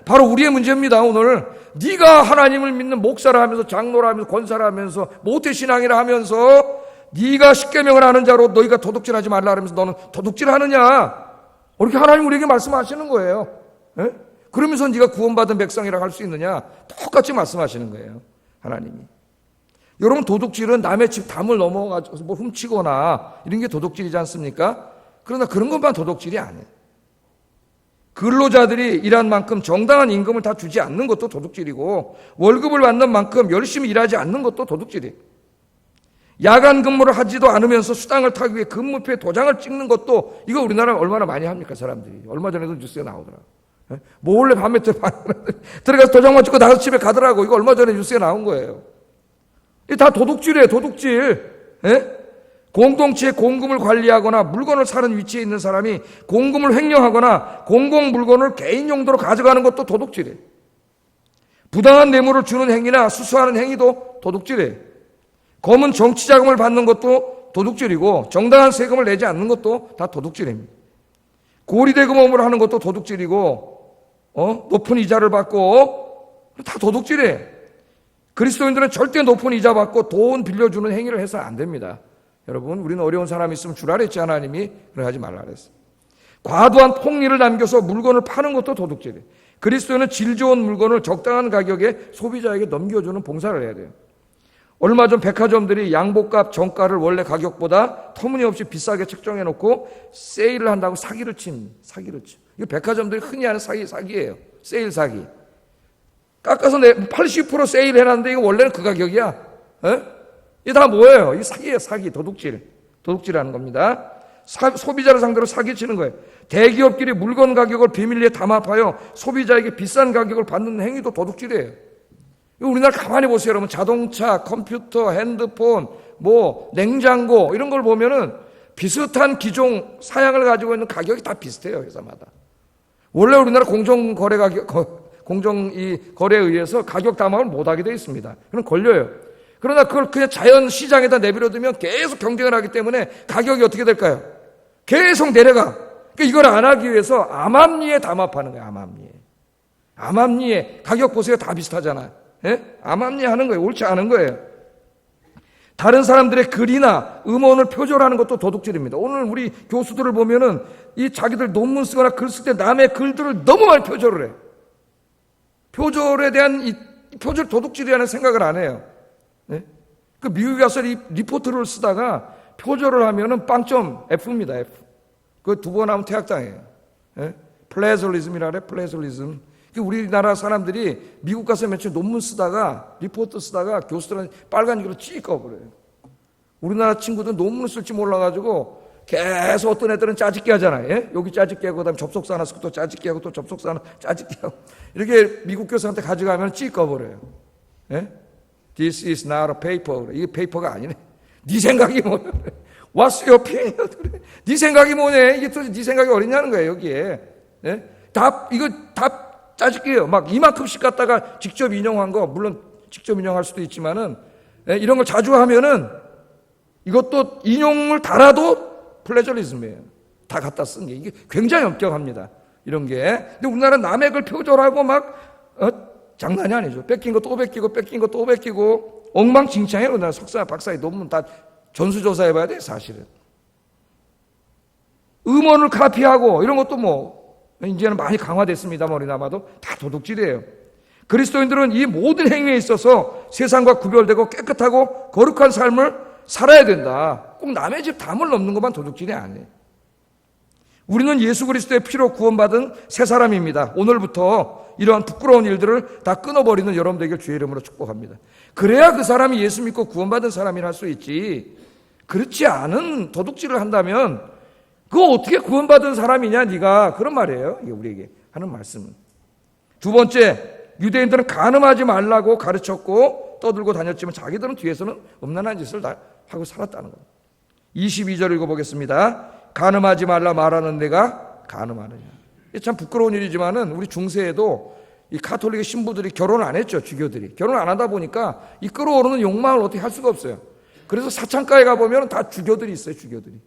Speaker 1: 바로 우리의 문제입니다. 오늘 네가 하나님을 믿는 목사라 하면서 장로라 하면서 권사라 하면서 모태신앙이라 하면서 네가 십계명을 하는 자로 너희가 도둑질하지 말라 하면서 너는 도둑질하느냐? 이렇게 하나님 우리에게 말씀하시는 거예요. 그러면서 네가 구원받은 백성이라고 할 수 있느냐? 똑같이 말씀하시는 거예요. 하나님이. 여러분 도둑질은 남의 집 담을 넘어가서 뭐 훔치거나 이런 게 도둑질이지 않습니까? 그러나 그런 것만 도둑질이 아니에요. 근로자들이 일한 만큼 정당한 임금을 다 주지 않는 것도 도둑질이고 월급을 받는 만큼 열심히 일하지 않는 것도 도둑질이에요. 야간 근무를 하지도 않으면서 수당을 타기 위해 근무표에 도장을 찍는 것도 이거 우리나라 얼마나 많이 합니까 사람들이. 얼마 전에도 뉴스에 나오더라. 몰래 밤에 들어가서 도장만 찍고 나가서 집에 가더라고. 이거 얼마 전에 뉴스에 나온 거예요. 이게 다 도둑질이에요. 도둑질. 공동체의 공금을 관리하거나 물건을 사는 위치에 있는 사람이 공금을 횡령하거나 공공 물건을 개인 용도로 가져가는 것도 도둑질이에요. 부당한 뇌물을 주는 행위나 수수하는 행위도 도둑질이에요. 검은 정치 자금을 받는 것도 도둑질이고 정당한 세금을 내지 않는 것도 다 도둑질입니다. 고리대금업을 하는 것도 도둑질이고 높은 이자를 받고 다 도둑질이에요. 그리스도인들은 절대 높은 이자 받고 돈 빌려주는 행위를 해서는 안 됩니다. 여러분 우리는 어려운 사람이 있으면 주라 그랬지 하나님이. 그래 하지 말라 그랬어요. 과도한 폭리를 남겨서 물건을 파는 것도 도둑질이에요. 그리스도인은 질 좋은 물건을 적당한 가격에 소비자에게 넘겨주는 봉사를 해야 돼요. 얼마 전 백화점들이 양복값 정가를 원래 가격보다 터무니없이 비싸게 책정해 놓고 세일을 한다고 사기를 친. 이거 백화점들이 흔히 하는 사기예요. 세일 사기. 깎아서 80% 세일 해놨는데 이거 원래는 그 가격이야. 이게 다 뭐예요? 이게 사기예요. 사기. 도둑질하는 겁니다. 소비자를 상대로 사기치는 거예요. 대기업끼리 물건 가격을 비밀리에 담합하여 소비자에게 비싼 가격을 받는 행위도 도둑질이에요. 우리나라 가만히 보세요, 여러분. 자동차, 컴퓨터, 핸드폰, 뭐 냉장고 이런 걸 보면은 비슷한 기종 사양을 가지고 있는 가격이 다 비슷해요, 회사마다. 원래 우리나라 공정거래 가격, 거래에 의해서 가격 담합을 못하게 되어 있습니다. 그럼 걸려요. 그러나 그걸 그냥 자연 시장에다 내버려두면 계속 경쟁을 하기 때문에 가격이 어떻게 될까요? 계속 내려가. 그러니까 이걸 안 하기 위해서 암암리에 담합하는 거예요. 암암리에 가격 보세요. 다 비슷하잖아요. 예? 암암리에 하는 거예요. 옳지 않은 거예요. 다른 사람들의 글이나 음원을 표절하는 것도 도둑질입니다. 오늘 우리 교수들을 보면은 이 자기들 논문 쓰거나 글 쓸 때 남의 글들을 너무 많이 표절을 해요. 표절에 대한 이 표절 도둑질이라는 생각을 안 해요. 네? 그 미국에 가서 리포트를 쓰다가 표절을 하면은 빵점 F입니다. F. 그 두 번 하면 퇴학당해요. 네? 플레저리즘이라 그래. 플레저리즘. 우리나라 사람들이 미국 가서 며칠 논문 쓰다가 리포트 쓰다가 교수들한테 빨간 줄로 찌꺼버려요. 우리나라 친구들 논문을 쓸지 몰라가지고 계속 어떤 애들은 짜집기 하잖아요. 예? 여기 짜집기 하고 그다음에 접속사 하나 쓰고 또 짜집기 하고 또 접속사 하나 짜집기 하고 이렇게 미국 교수한테 가져가면 찌꺼버려요. 예? This is not a paper. 이게 페이퍼가 아니네. 네 생각이 뭐냐? What's your opinion? 네 생각이 뭐냐? 이게 또 네 생각이 어딨냐는 거예요, 여기에. 예? 이거 답 짜집기예요. 막 이만큼씩 갖다가 직접 인용한 거, 물론 직접 인용할 수도 있지만은, 예? 이런 걸 자주 하면은 이것도 인용을 달아도 플레저리즘이에요. 다 갖다 쓴 게. 이게 굉장히 엄격합니다. 이런 게. 근데 우리나라 남의 걸 표절하고 막, 장난이 아니죠. 뺏긴 거 또 뺏기고, 뺏긴 거 또 뺏기고, 엉망진창이에요. 우리나라 석사, 박사의 논문 다 전수조사 해봐야 돼, 사실은. 음원을 카피하고, 이런 것도 뭐, 이제는 많이 강화됐습니다만, 우리나라도 다 도둑질이에요. 그리스도인들은 이 모든 행위에 있어서 세상과 구별되고 깨끗하고 거룩한 삶을 살아야 된다. 꼭 남의 집 담을 넘는 것만 도둑질이 아니에요. 우리는 예수 그리스도의 피로 구원받은 새 사람입니다. 오늘부터 이러한 부끄러운 일들을 다 끊어버리는 여러분 되길 주의 이름으로 축복합니다. 그래야 그 사람이 예수 믿고 구원받은 사람이라 할 수 있지. 그렇지 않은 도둑질을 한다면 그거 어떻게 구원받은 사람이냐 네가. 그런 말이에요. 이게 우리에게 하는 말씀은. 두 번째, 유대인들은 간음하지 말라고 가르쳤고 떠들고 다녔지만 자기들은 뒤에서는 음란한 짓을 다 하고 살았다는 겁니다. 22절 읽어보겠습니다. 간음하지 말라 말하는 내가 간음하느냐. 참 부끄러운 일이지만은 우리 중세에도 이 가톨릭의 신부들이 결혼을 안 했죠. 주교들이. 결혼 안 하다 보니까 이 끓어오르는 욕망을 어떻게 할 수가 없어요. 그래서 사창가에 가보면 다 주교들이 있어요. 주교들이.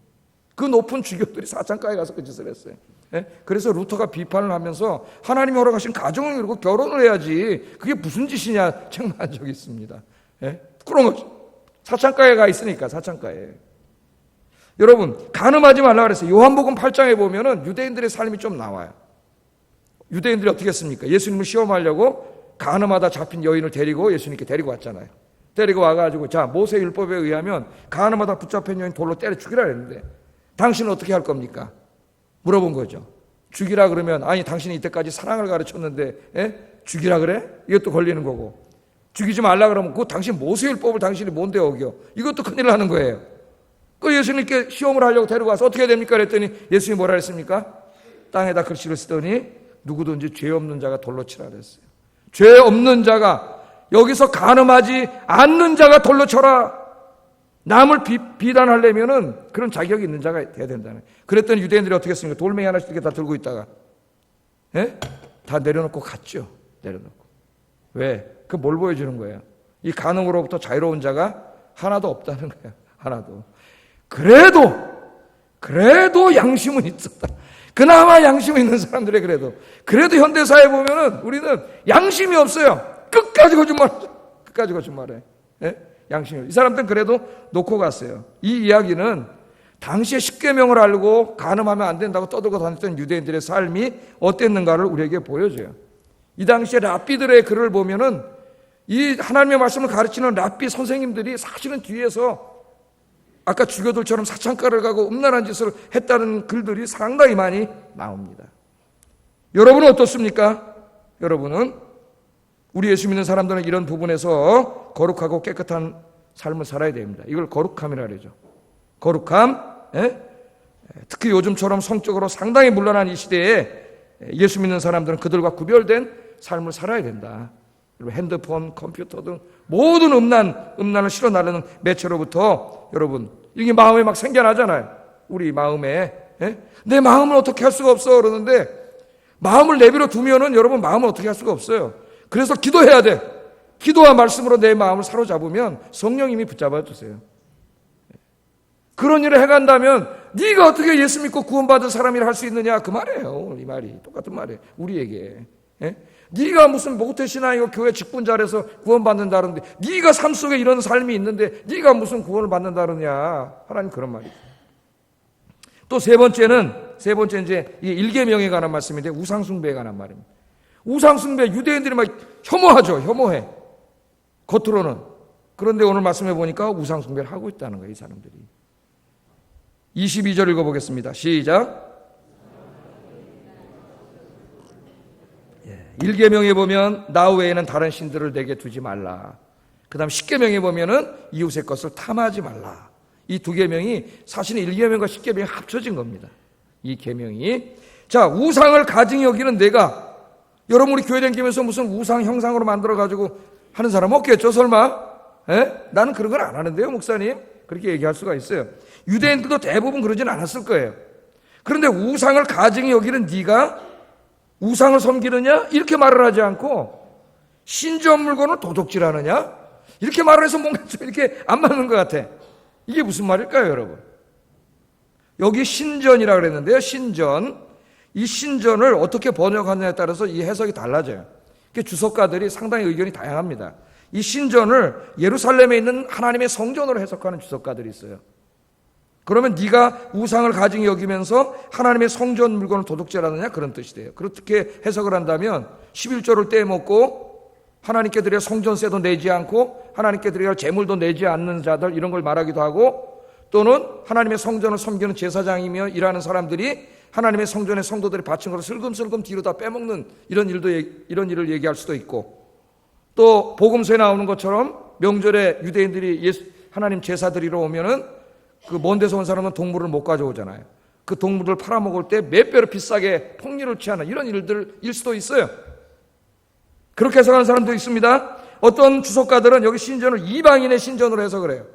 Speaker 1: 그 높은 주교들이 사창가에 가서 그 짓을 했어요. 예? 그래서 루터가 비판을 하면서 하나님이 허락하신 가정을 이루고 결혼을 해야지 그게 무슨 짓이냐 책망한 적이 있습니다. 예? 부끄러운 거죠. 사창가에 가 있으니까 사창가에. 여러분 간음하지 말라 그랬어요. 요한복음 8장에 보면은 유대인들의 삶이 좀 나와요. 유대인들이 어떻게 했습니까? 예수님을 시험하려고 간음하다 잡힌 여인을 데리고 예수님께 데리고 왔잖아요. 데리고 와가지고 자 모세 율법에 의하면 간음하다 붙잡힌 여인 돌로 때려 죽이라 그랬는데 당신은 어떻게 할 겁니까? 물어본 거죠. 죽이라 그러면 아니 당신이 이때까지 사랑을 가르쳤는데 죽이라 그래? 이것도 걸리는 거고 죽이지 말라 그러면 그 당신 모세율법을 당신이 뭔데 어겨? 이것도 큰일 나는 거예요. 그 예수님께 시험을 하려고 데리고 와서 어떻게 됩니까? 그랬더니 예수님이 뭐라 했습니까? 땅에다 글씨를 쓰더니 누구든지 죄 없는 자가 돌로 치라 그랬어요. 죄 없는 자가 여기서 간음하지 않는 자가 돌로 쳐라. 남을 비난하려면은 그런 자격이 있는 자가 돼야 된다는. 그랬더니 유대인들이 어떻게 했습니까? 돌멩이 하나씩 이렇게 다 들고 있다가 다 내려놓고 갔죠. 내려놓고. 왜? 그 뭘 보여주는 거예요? 이 간음으로부터 자유로운 자가 하나도 없다는 거예요. 하나도. 그래도 양심은 있었다. 그나마 양심 있는 사람들의 그래도 현대사회 보면은 우리는 양심이 없어요. 끝까지 거짓말해. 양심이. 이 사람들은 그래도 놓고 갔어요. 이 이야기는 당시에 십계명을 알고 간음하면 안 된다고 떠들고 다녔던 유대인들의 삶이 어땠는가를 우리에게 보여줘요. 이 당시에 랍비들의 글을 보면은 이 하나님의 말씀을 가르치는 랍비 선생님들이 사실은 뒤에서 아까 주교들처럼 사창가를 가고 음란한 짓을 했다는 글들이 상당히 많이 나옵니다. 여러분은 어떻습니까? 여러분은 우리 예수 믿는 사람들은 이런 부분에서 거룩하고 깨끗한 삶을 살아야 됩니다. 이걸 거룩함이라 그러죠. 거룩함. 특히 요즘처럼 성적으로 상당히 문란한 이 시대에 예수 믿는 사람들은 그들과 구별된 삶을 살아야 된다. 핸드폰, 컴퓨터 등 모든 음란을 실어 나르는 매체로부터 여러분 이게 마음에 막 생겨나잖아요. 우리 마음에. 예? 내 마음을 어떻게 할 수가 없어 그러는데 마음을 내버려 두면은 여러분 마음을 어떻게 할 수가 없어요. 그래서 기도해야 돼. 기도와 말씀으로 내 마음을 사로잡으면 성령님이 붙잡아 주세요. 그런 일을 해간다면 네가 어떻게 예수 믿고 구원받은 사람이라 할 수 있느냐 그 말이에요. 이 말이 똑같은 말이에요. 우리에게. 예? 네가 무슨 모태신앙이고 교회 직분자라서 구원받는다는데 네가 삶 속에 이런 삶이 있는데 네가 무슨 구원을 받는다느냐 하나님 그런 말이죠. 또 세 번째 이제 이 일계명에 관한 말씀인데 우상숭배에 관한 말입니다. 우상숭배 유대인들이 막 혐오해 겉으로는. 그런데 오늘 말씀해 보니까 우상숭배를 하고 있다는 거예요. 이 사람들이. 22절 읽어보겠습니다. 시작. 일계명에 보면 나 외에는 다른 신들을 내게 두지 말라. 그 다음 10계명에 보면은 이웃의 것을 탐하지 말라. 이 두 계명이 사실은 1계명과 10계명이 합쳐진 겁니다. 이 계명이. 자, 우상을 가증히 여기는 내가 여러분 우리 교회 다니면서 무슨 우상 형상으로 만들어가지고 하는 사람 없겠죠 설마? 나는 그런 건 안 하는데요 목사님. 그렇게 얘기할 수가 있어요. 유대인들도 대부분 그러진 않았을 거예요. 그런데 우상을 가증히 여기는 네가 우상을 섬기느냐? 이렇게 말을 하지 않고 신전 물건을 도둑질하느냐? 이렇게 말을 해서 뭔가 좀 이렇게 안 맞는 것 같아. 이게 무슨 말일까요, 여러분? 여기 신전이라고 그랬는데요. 신전. 이 신전을 어떻게 번역하느냐에 따라서 이 해석이 달라져요. 주석가들이 상당히 의견이 다양합니다. 이 신전을 예루살렘에 있는 하나님의 성전으로 해석하는 주석가들이 있어요. 그러면 네가 우상을 가증히 여기면서 하나님의 성전 물건을 도둑질하느냐 그런 뜻이 돼요. 그렇게 해석을 한다면 11조를 떼먹고 하나님께 드릴 성전세도 내지 않고 하나님께 드릴 재물도 내지 않는 자들 이런 걸 말하기도 하고 또는 하나님의 성전을 섬기는 제사장이며 일하는 사람들이 하나님의 성전의 성도들이 바친 것을 슬금슬금 뒤로 다 빼먹는 이런 일을 얘기할 수도 있고 또 복음서에 나오는 것처럼 명절에 유대인들이 하나님 제사 드리러 오면은 그 먼 데서 온 사람은 동물을 못 가져오잖아요. 그 동물을 팔아먹을 때 몇 배로 비싸게 폭리를 취하는 이런 일들일 수도 있어요. 그렇게 해석하는 사람도 있습니다. 어떤 주석가들은 여기 신전을 이방인의 신전으로 해석을 해요.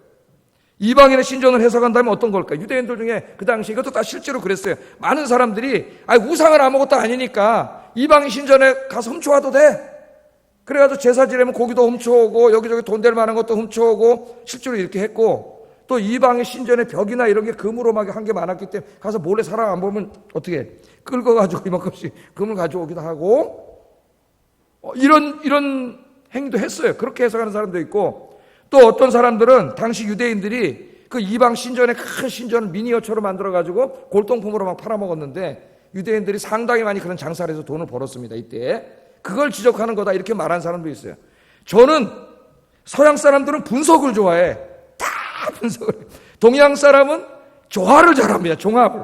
Speaker 1: 이방인의 신전을 해석한다면 어떤 걸까? 유대인들 중에 그 당시 이것도 다 실제로 그랬어요. 많은 사람들이 우상은 아무것도 아니니까 이방인 신전에 가서 훔쳐와도 돼. 그래가지고 제사 지내면 고기도 훔쳐오고 여기저기 돈 될 만한 것도 훔쳐오고 실제로 이렇게 했고 또 이방의 신전의 벽이나 이런 게 금으로 막 한 게 많았기 때문에 가서 몰래 사람 안 보면 어떻게 끌고가지고 이만큼씩 금을 가져오기도 하고 이런 행위도 했어요. 그렇게 해석하는 사람도 있고 또 어떤 사람들은 당시 유대인들이 그 이방 신전의 큰 신전을 미니어처로 만들어가지고 골동품으로 막 팔아먹었는데 유대인들이 상당히 많이 그런 장사를 해서 돈을 벌었습니다. 이때 그걸 지적하는 거다 이렇게 말하는 사람도 있어요. 저는 서양 사람들은 분석을 좋아해. 다 분석을 해요. 동양 사람은 조화를 잘합니다. 종합을.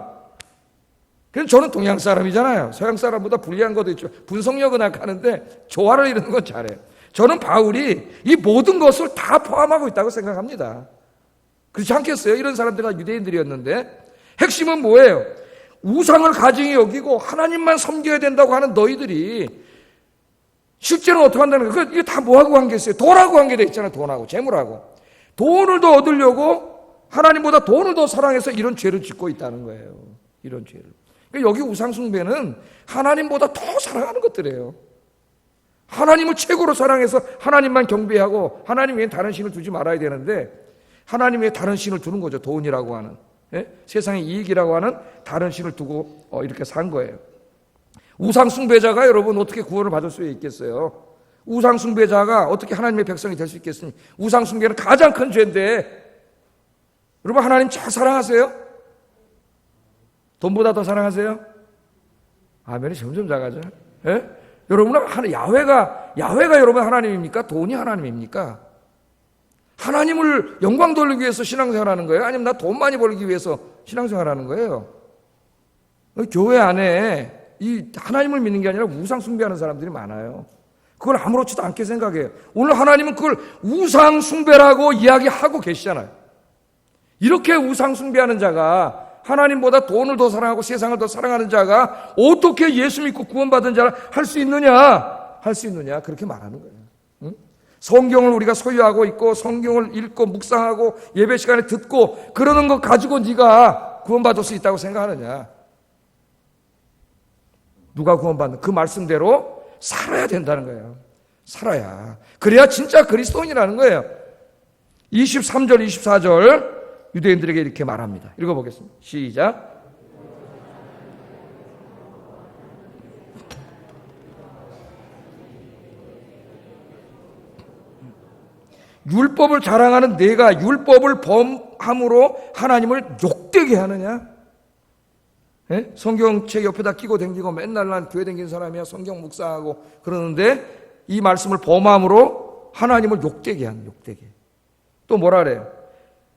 Speaker 1: 그래서 저는 동양 사람이잖아요. 서양 사람보다 불리한 것도 있죠. 분석력은 약하는데 조화를 이루는 건 잘해요. 저는 바울이 이 모든 것을 다 포함하고 있다고 생각합니다. 그렇지 않겠어요? 이런 사람들이 유대인들이었는데 핵심은 뭐예요? 우상을 가증히 여기고 하나님만 섬겨야 된다고 하는 너희들이 실제로는 어떻게 한다는 거예요? 이게 다 뭐하고 관계있어요? 돈하고 관계되어 있잖아요. 돈하고 재물하고. 돈을 더 얻으려고 하나님보다 돈을 더 사랑해서 이런 죄를 짓고 있다는 거예요. 이런 죄를. 그러니까 여기 우상숭배는 하나님보다 더 사랑하는 것들이에요. 하나님을 최고로 사랑해서 하나님만 경배하고 하나님 외엔 다른 신을 두지 말아야 되는데 하나님 외에 다른 신을 두는 거죠. 돈이라고 하는. 세상의 이익이라고 하는 다른 신을 두고 이렇게 산 거예요. 우상숭배자가 여러분 어떻게 구원을 받을 수 있겠어요? 우상숭배자가 어떻게 하나님의 백성이 될 수 있겠습니까? 우상숭배는 가장 큰 죄인데 여러분 하나님 잘 사랑하세요? 돈보다 더 사랑하세요? 아멘이 점점 작아져요. 여러분은 야훼가 여러분 하나님입니까? 돈이 하나님입니까? 하나님을 영광 돌리기 위해서 신앙생활하는 거예요? 아니면 나 돈 많이 벌기 위해서 신앙생활하는 거예요? 교회 안에 이 하나님을 믿는 게 아니라 우상 숭배하는 사람들이 많아요. 그걸 아무렇지도 않게 생각해요. 오늘 하나님은 그걸 우상 숭배라고 이야기하고 계시잖아요. 이렇게 우상 숭배하는 자가 하나님보다 돈을 더 사랑하고 세상을 더 사랑하는 자가 어떻게 예수 믿고 구원받은 자를 할 수 있느냐? 할 수 있느냐? 그렇게 말하는 거예요. 성경을 우리가 소유하고 있고 성경을 읽고 묵상하고 예배 시간에 듣고 그러는 것 가지고 네가 구원받을 수 있다고 생각하느냐? 누가 구원받는 그 말씀대로 살아야 된다는 거예요. 살아야. 그래야 진짜 그리스도인이라는 거예요. 23절 24절 유대인들에게 이렇게 말합니다. 읽어보겠습니다. 시작. 율법을 자랑하는 내가 율법을 범함으로 하나님을 욕되게 하느냐? 예? 성경책 옆에다 끼고 댕기고 맨날 난 교회 댕기는 사람이야. 성경 묵상하고 그러는데 이 말씀을 범함으로 하나님을 욕되게 하는, 욕되게. 또 뭐라 그래요?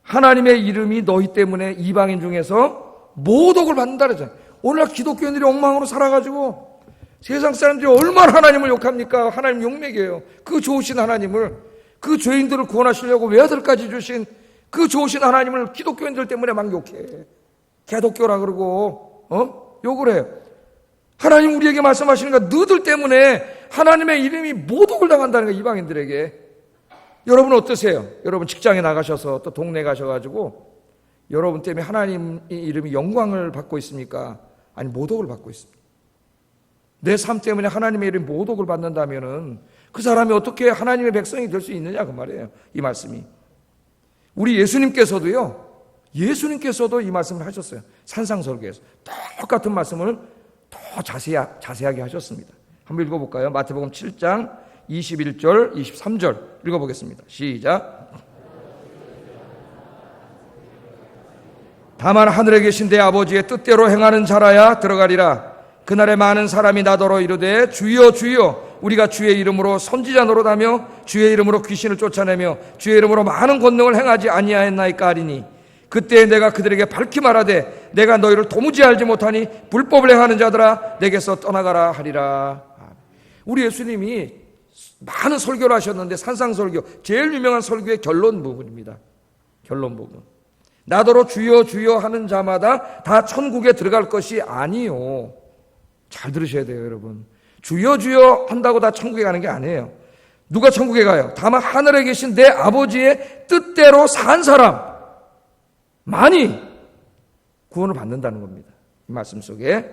Speaker 1: 하나님의 이름이 너희 때문에 이방인 중에서 모독을 받는다 그러잖아요. 오늘날 기독교인들이 엉망으로 살아가지고 세상 사람들이 얼마나 하나님을 욕합니까? 하나님 욕먹여요. 그 좋으신 하나님을, 그 죄인들을 구원하시려고 외아들까지 주신 그 좋으신 하나님을 기독교인들 때문에 막 욕해. 개독교라 그러고 욕을 해요. 하나님 우리에게 말씀하시는 거 너희들 때문에 하나님의 이름이 모독을 당한다는 거예요. 이방인들에게. 여러분 어떠세요? 여러분 직장에 나가셔서 또 동네 가셔가지고 여러분 때문에 하나님의 이름이 영광을 받고 있습니까? 아니 모독을 받고 있습니다. 내 삶 때문에 하나님의 이름이 모독을 받는다면은 그 사람이 어떻게 하나님의 백성이 될 수 있느냐 그 말이에요. 이 말씀이. 우리 예수님께서도 이 말씀을 하셨어요. 산상설교에서 똑같은 말씀을 더 자세하게 하셨습니다. 한번 읽어볼까요? 마태복음 7장 21절 23절 읽어보겠습니다. 시작. 다만 하늘에 계신 내 아버지의 뜻대로 행하는 자라야 들어가리라. 그날에 많은 사람이 나더러 이르되 주여 주여 우리가 주의 이름으로 선지자 노릇하며 주의 이름으로 귀신을 쫓아내며 주의 이름으로 많은 권능을 행하지 아니하였나이까 하리니 그때 내가 그들에게 밝히 말하되 내가 너희를 도무지 알지 못하니 불법을 행하는 자들아 내게서 떠나가라 하리라. 우리 예수님이 많은 설교를 하셨는데 산상설교 제일 유명한 설교의 결론 부분입니다. 결론 부분. 나더러 주여 주여 하는 자마다 다 천국에 들어갈 것이 아니요. 잘 들으셔야 돼요, 여러분. 주여 주여 한다고 다 천국에 가는 게 아니에요. 누가 천국에 가요? 다만 하늘에 계신 내 아버지의 뜻대로 산 사람만이 구원을 받는다는 겁니다. 이 말씀 속에.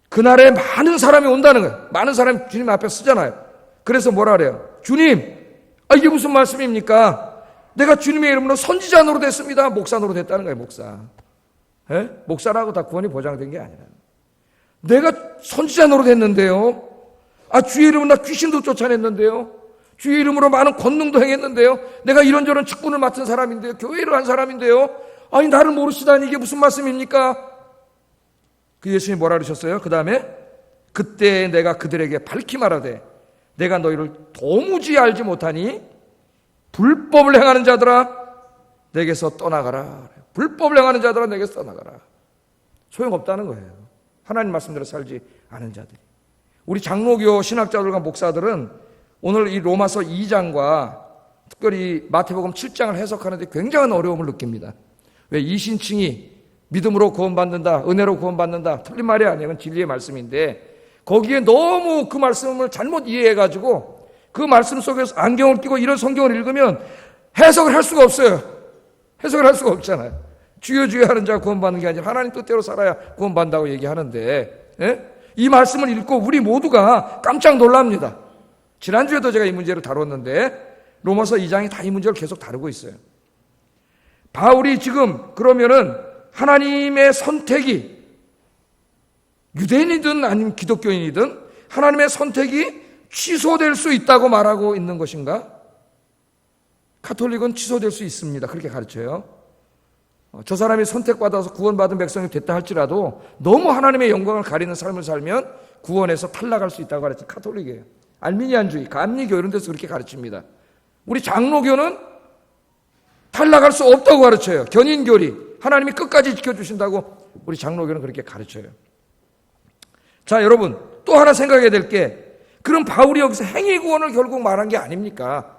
Speaker 1: 그날에 많은 사람이 온다는 거예요. 많은 사람이 주님 앞에 쓰잖아요. 그래서 뭐라 그래요? 주님, 이게 무슨 말씀입니까? 내가 주님의 이름으로 선지자 노릇했습니다. 목사 노릇했다는 거예요, 목사. 예? 목사라고 다 구원이 보장된 게 아니라. 내가 선지자 노릇했는데요. 주의 이름으로 나 귀신도 쫓아냈는데요. 주의 이름으로 많은 권능도 행했는데요. 내가 이런저런 직분을 맡은 사람인데요. 교회를 한 사람인데요. 아니 나를 모르시다니 이게 무슨 말씀입니까? 그 예수님이 뭐라 그러셨어요? 그 다음에 그때 내가 그들에게 밝히 말하되 내가 너희를 도무지 알지 못하니 불법을 행하는 자들아 내게서 떠나가라. 불법을 행하는 자들아 내게서 떠나가라. 소용없다는 거예요. 하나님 말씀대로 살지 않은 자들이. 우리 장로교 신학자들과 목사들은 오늘 이 로마서 2장과 특별히 마태복음 7장을 해석하는데 굉장한 어려움을 느낍니다. 왜 이신칭이 믿음으로 구원받는다, 은혜로 구원받는다, 틀린 말이 아니에요. 그건 진리의 말씀인데 거기에 너무 그 말씀을 잘못 이해해가지고 그 말씀 속에서 안경을 끼고 이런 성경을 읽으면 해석을 할 수가 없어요. 해석을 할 수가 없잖아요. 주여 주여 하는 자가 구원받는 게 아니라 하나님 뜻대로 살아야 구원받는다고 얘기하는데 이 말씀을 읽고 우리 모두가 깜짝 놀랍니다. 지난주에도 제가 이 문제를 다뤘는데 로마서 2장이 다 이 문제를 계속 다루고 있어요. 바울이 지금 그러면은 하나님의 선택이 유대인이든 아니면 기독교인이든 하나님의 선택이 취소될 수 있다고 말하고 있는 것인가? 카톨릭은 취소될 수 있습니다. 그렇게 가르쳐요. 저 사람이 선택받아서 구원받은 백성이 됐다 할지라도 너무 하나님의 영광을 가리는 삶을 살면 구원에서 탈락할 수 있다고 가르치는 카톨릭이에요. 알미니안주의, 감리교 이런 데서 그렇게 가르칩니다. 우리 장로교는 탈락할 수 없다고 가르쳐요. 견인교리, 하나님이 끝까지 지켜주신다고 우리 장로교는 그렇게 가르쳐요. 자, 여러분 또 하나 생각해야 될 게 그럼 바울이 여기서 행위구원을 결국 말한 게 아닙니까?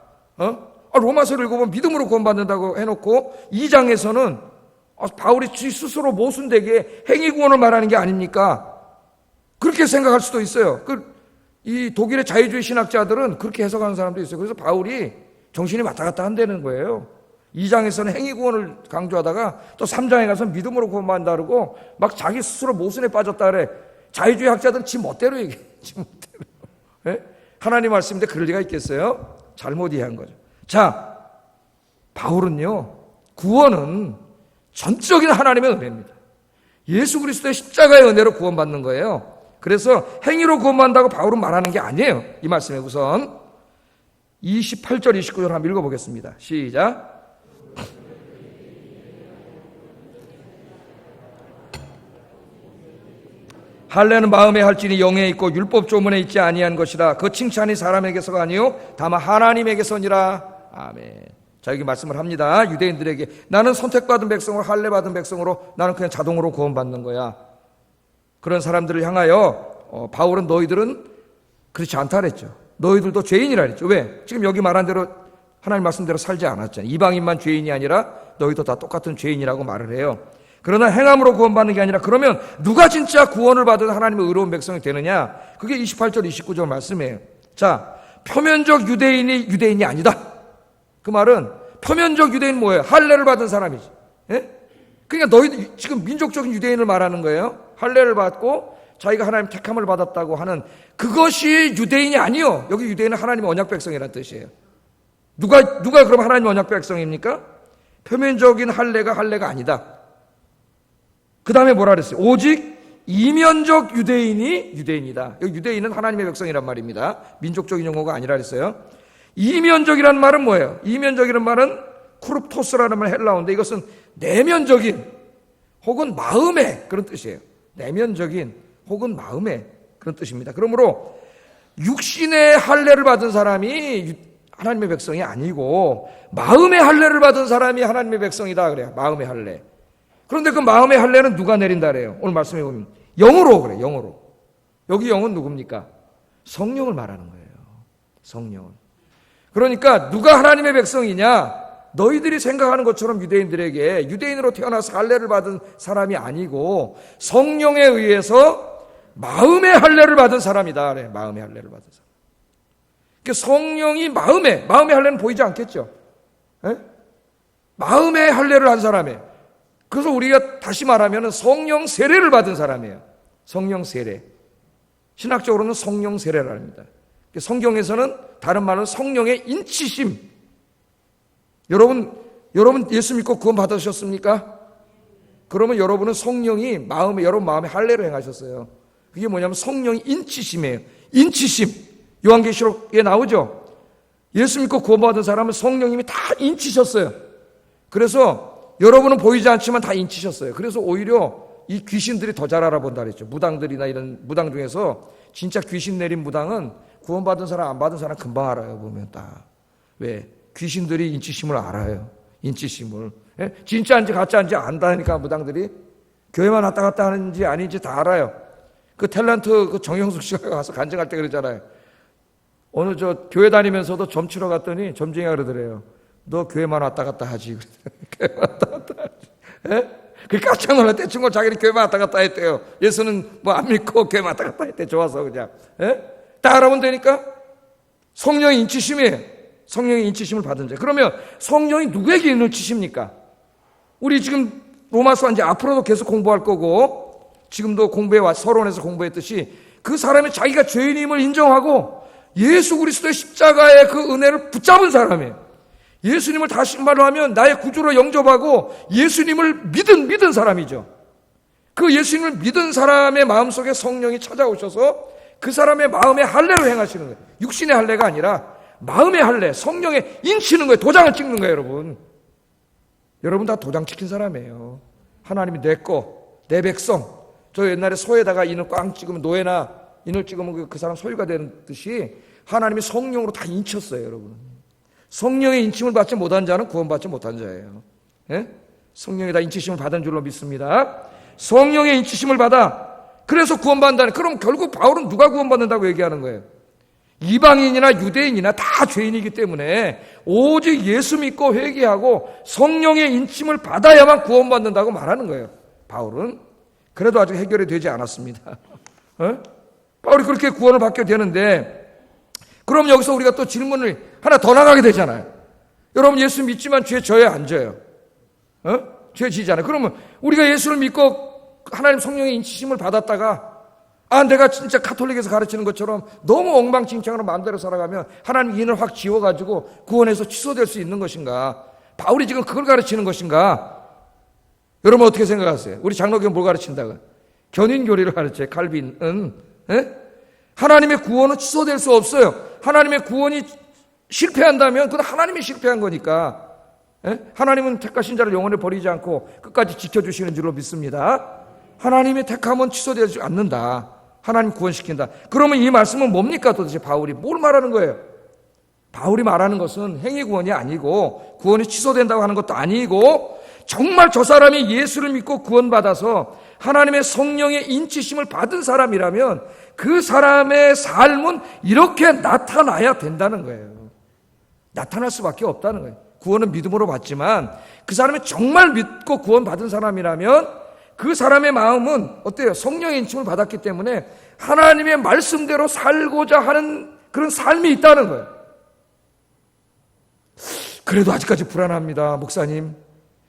Speaker 1: 로마서를 읽어보면 믿음으로 구원받는다고 해놓고 2장에서는 바울이 지 스스로 모순되게 행위구원을 말하는 게 아닙니까? 그렇게 생각할 수도 있어요. 이 독일의 자유주의 신학자들은 그렇게 해석하는 사람도 있어요. 그래서 바울이 정신이 왔다 갔다 한다는 거예요. 2장에서는 행위 구원을 강조하다가 또 3장에 가서 믿음으로 구원받는다 그러고 막 자기 스스로 모순에 빠졌다 그래. 자유주의 학자들은 지 멋대로 얘기해. 지 멋대로. 네? 하나님 말씀인데 그럴 리가 있겠어요? 잘못 이해한 거죠. 자, 바울은요, 구원은 전적인 하나님의 은혜입니다. 예수 그리스도의 십자가의 은혜로 구원받는 거예요. 그래서 행위로 구원받는다고 바울은 말하는 게 아니에요. 이 말씀에 우선 28절 29절 한번 읽어보겠습니다. 시작. 할례는 마음에 할지니 영에 있고 율법 조문에 있지 아니한 것이라. 그 칭찬이 사람에게서가 아니요 다만 하나님에게서니라. 아멘. 자, 여기 말씀을 합니다. 유대인들에게 나는 선택받은 백성으로, 할례 받은 백성으로 나는 그냥 자동으로 구원받는 거야. 그런 사람들을 향하여 바울은 너희들은 그렇지 않다 그랬죠. 너희들도 죄인이라 그랬죠. 왜? 지금 여기 말한 대로 하나님 말씀대로 살지 않았잖아요. 이방인만 죄인이 아니라 너희도 다 똑같은 죄인이라고 말을 해요. 그러나 행함으로 구원받는 게 아니라, 그러면 누가 진짜 구원을 받은 하나님의 의로운 백성이 되느냐? 그게 28절 29절 말씀이에요. 자, 표면적 유대인이 아니다. 그 말은 표면적 유대인은 뭐예요? 할례를 받은 사람이지. 예? 그러니까 너희들 지금 민족적인 유대인을 말하는 거예요. 할례를 받고 자기가 하나님 택함을 받았다고 하는 그것이 유대인이 아니요. 여기 유대인은 하나님의 언약 백성이라는 뜻이에요. 누가 그럼 하나님의 언약 백성입니까? 표면적인 할례가 아니다. 그 다음에 뭐라 그랬어요? 오직 이면적 유대인이 유대인이다. 여기 유대인은 하나님의 백성이란 말입니다. 민족적인 용어가 아니라 그랬어요. 이면적이라는 말은 뭐예요? 이면적이라는 말은 쿠룹토스라는 말 헬라어인데 이것은 내면적인 혹은 마음의 그런 뜻이에요. 내면적인 혹은 마음의 그런 뜻입니다. 그러므로 육신의 할례를 받은 사람이 하나님의 백성이 아니고 마음의 할례를 받은 사람이 하나님의 백성이다 그래요. 마음의 할례. 그런데 그 마음의 할례는 누가 내린다 그래요? 오늘 말씀해 보면 영으로 그래요. 영으로. 여기 영은 누굽니까? 성령을 말하는 거예요. 성령을. 그러니까 누가 하나님의 백성이냐? 너희들이 생각하는 것처럼 유대인들에게 유대인으로 태어나서 할례를 받은 사람이 아니고 성령에 의해서 마음의 할례를 받은 사람이다 그래. 마음의 할례를 받은 사람. 그러니까 성령이 마음의 할례는 보이지 않겠죠? 에? 마음의 할례를 한 사람이에요. 그래서 우리가 다시 말하면 성령 세례를 받은 사람이에요. 성령 세례. 신학적으로는 성령 세례를 합니다. 성경에서는 다른 말은 성령의 인치심. 여러분 예수 믿고 구원 받으셨습니까? 그러면 여러분은 성령이 여러분 마음에 할례를 행하셨어요. 그게 뭐냐면 성령의 인치심이에요. 인치심. 요한계시록에 나오죠. 예수 믿고 구원 받은 사람은 성령님이 다 인치셨어요. 그래서 여러분은 보이지 않지만 다 인치셨어요. 그래서 오히려 이 귀신들이 더 잘 알아본다 그랬죠. 무당들이나 이런 무당 중에서 진짜 귀신 내린 무당은 구원받은 사람 안 받은 사람 금방 알아요. 보면 딱. 왜? 귀신들이 인치심을 알아요. 인치심을. 예? 진짜인지 가짜인지 안다니까 무당들이. 교회만 왔다 갔다 하는지 아닌지 다 알아요. 그 탤런트 그 정영숙 씨가 가서 간증할 때 그러잖아요. 어느 교회 다니면서도 점 치러 갔더니 점쟁이가 그러더래요. 너 교회만 왔다 갔다 하지. 교회 왔다 갔다 하지. 예? 그 깜짝 놀랐대. 친구 자기는 교회만 왔다 갔다 했대요. 예수는 뭐 안 믿고 교회만 왔다 갔다 했대. 좋아서 그냥. 예? 딱 알아보면 되니까 성령의 인치심이에요. 성령의 인치심을 받은 자. 그러면 성령이 누구에게 인치십니까? 우리 지금 로마서 이제 앞으로도 계속 공부할 거고 지금도 서론에서 공부했듯이 그 사람이 자기가 죄인임을 인정하고 예수 그리스도의 십자가의 그 은혜를 붙잡은 사람이에요. 예수님을 다시 말로 하면 나의 구주로 영접하고 예수님을 믿은 사람이죠. 그 예수님을 믿은 사람의 마음속에 성령이 찾아오셔서 그 사람의 마음의 할례를 행하시는 거예요. 육신의 할례가 아니라 마음의 할례, 성령에 인치는 거예요. 도장을 찍는 거예요, 여러분. 여러분 다 도장 찍힌 사람이에요. 하나님이 내 백성. 저 옛날에 소에다가 인을 꽝 찍으면 노예나 인을 찍으면 그 사람 소유가 되는 듯이 하나님이 성령으로 다 인쳤어요, 여러분. 성령의 인침을 받지 못한 자는 구원받지 못한 자예요. 예? 성령이 다 인치심을 받은 줄로 믿습니다. 성령의 인치심을 받아. 그래서 구원받는다는. 그럼 결국 바울은 누가 구원받는다고 얘기하는 거예요? 이방인이나 유대인이나 다 죄인이기 때문에 오직 예수 믿고 회개하고 성령의 인침을 받아야만 구원받는다고 말하는 거예요. 바울은. 그래도 아직 해결이 되지 않았습니다. 어? 바울이 그렇게 구원을 받게 되는데, 그럼 여기서 우리가 또 질문을 하나 더 나가게 되잖아요. 여러분, 예수 믿지만 죄 져요, 안 져요? 죄 지잖아요. 그러면 우리가 예수를 믿고 하나님 성령의 인치심을 받았다가 내가 진짜 가톨릭에서 가르치는 것처럼 너무 엉망진창으로 마음대로 살아가면 하나님 인을 확 지워가지고 구원에서 취소될 수 있는 것인가? 바울이 지금 그걸 가르치는 것인가? 여러분 어떻게 생각하세요? 우리 장로교는 뭘 가르친다고? 견인교리를 가르쳐요. 칼빈은. 하나님의 구원은 취소될 수 없어요. 하나님의 구원이 실패한다면 그건 하나님이 실패한 거니까. 하나님은 택하신 자를 영원히 버리지 않고 끝까지 지켜주시는 줄로 믿습니다. 하나님의 택함은 취소되지 않는다. 하나님 구원시킨다. 그러면 이 말씀은 뭡니까? 도대체 바울이 뭘 말하는 거예요? 바울이 말하는 것은 행위 구원이 아니고 구원이 취소된다고 하는 것도 아니고 정말 저 사람이 예수를 믿고 구원받아서 하나님의 성령의 인치심을 받은 사람이라면 그 사람의 삶은 이렇게 나타나야 된다는 거예요. 나타날 수밖에 없다는 거예요. 구원은 믿음으로 받지만 그 사람이 정말 믿고 구원받은 사람이라면 그 사람의 마음은 어때요? 성령의 인침을 받았기 때문에 하나님의 말씀대로 살고자 하는 그런 삶이 있다는 거예요. 그래도 아직까지 불안합니다, 목사님.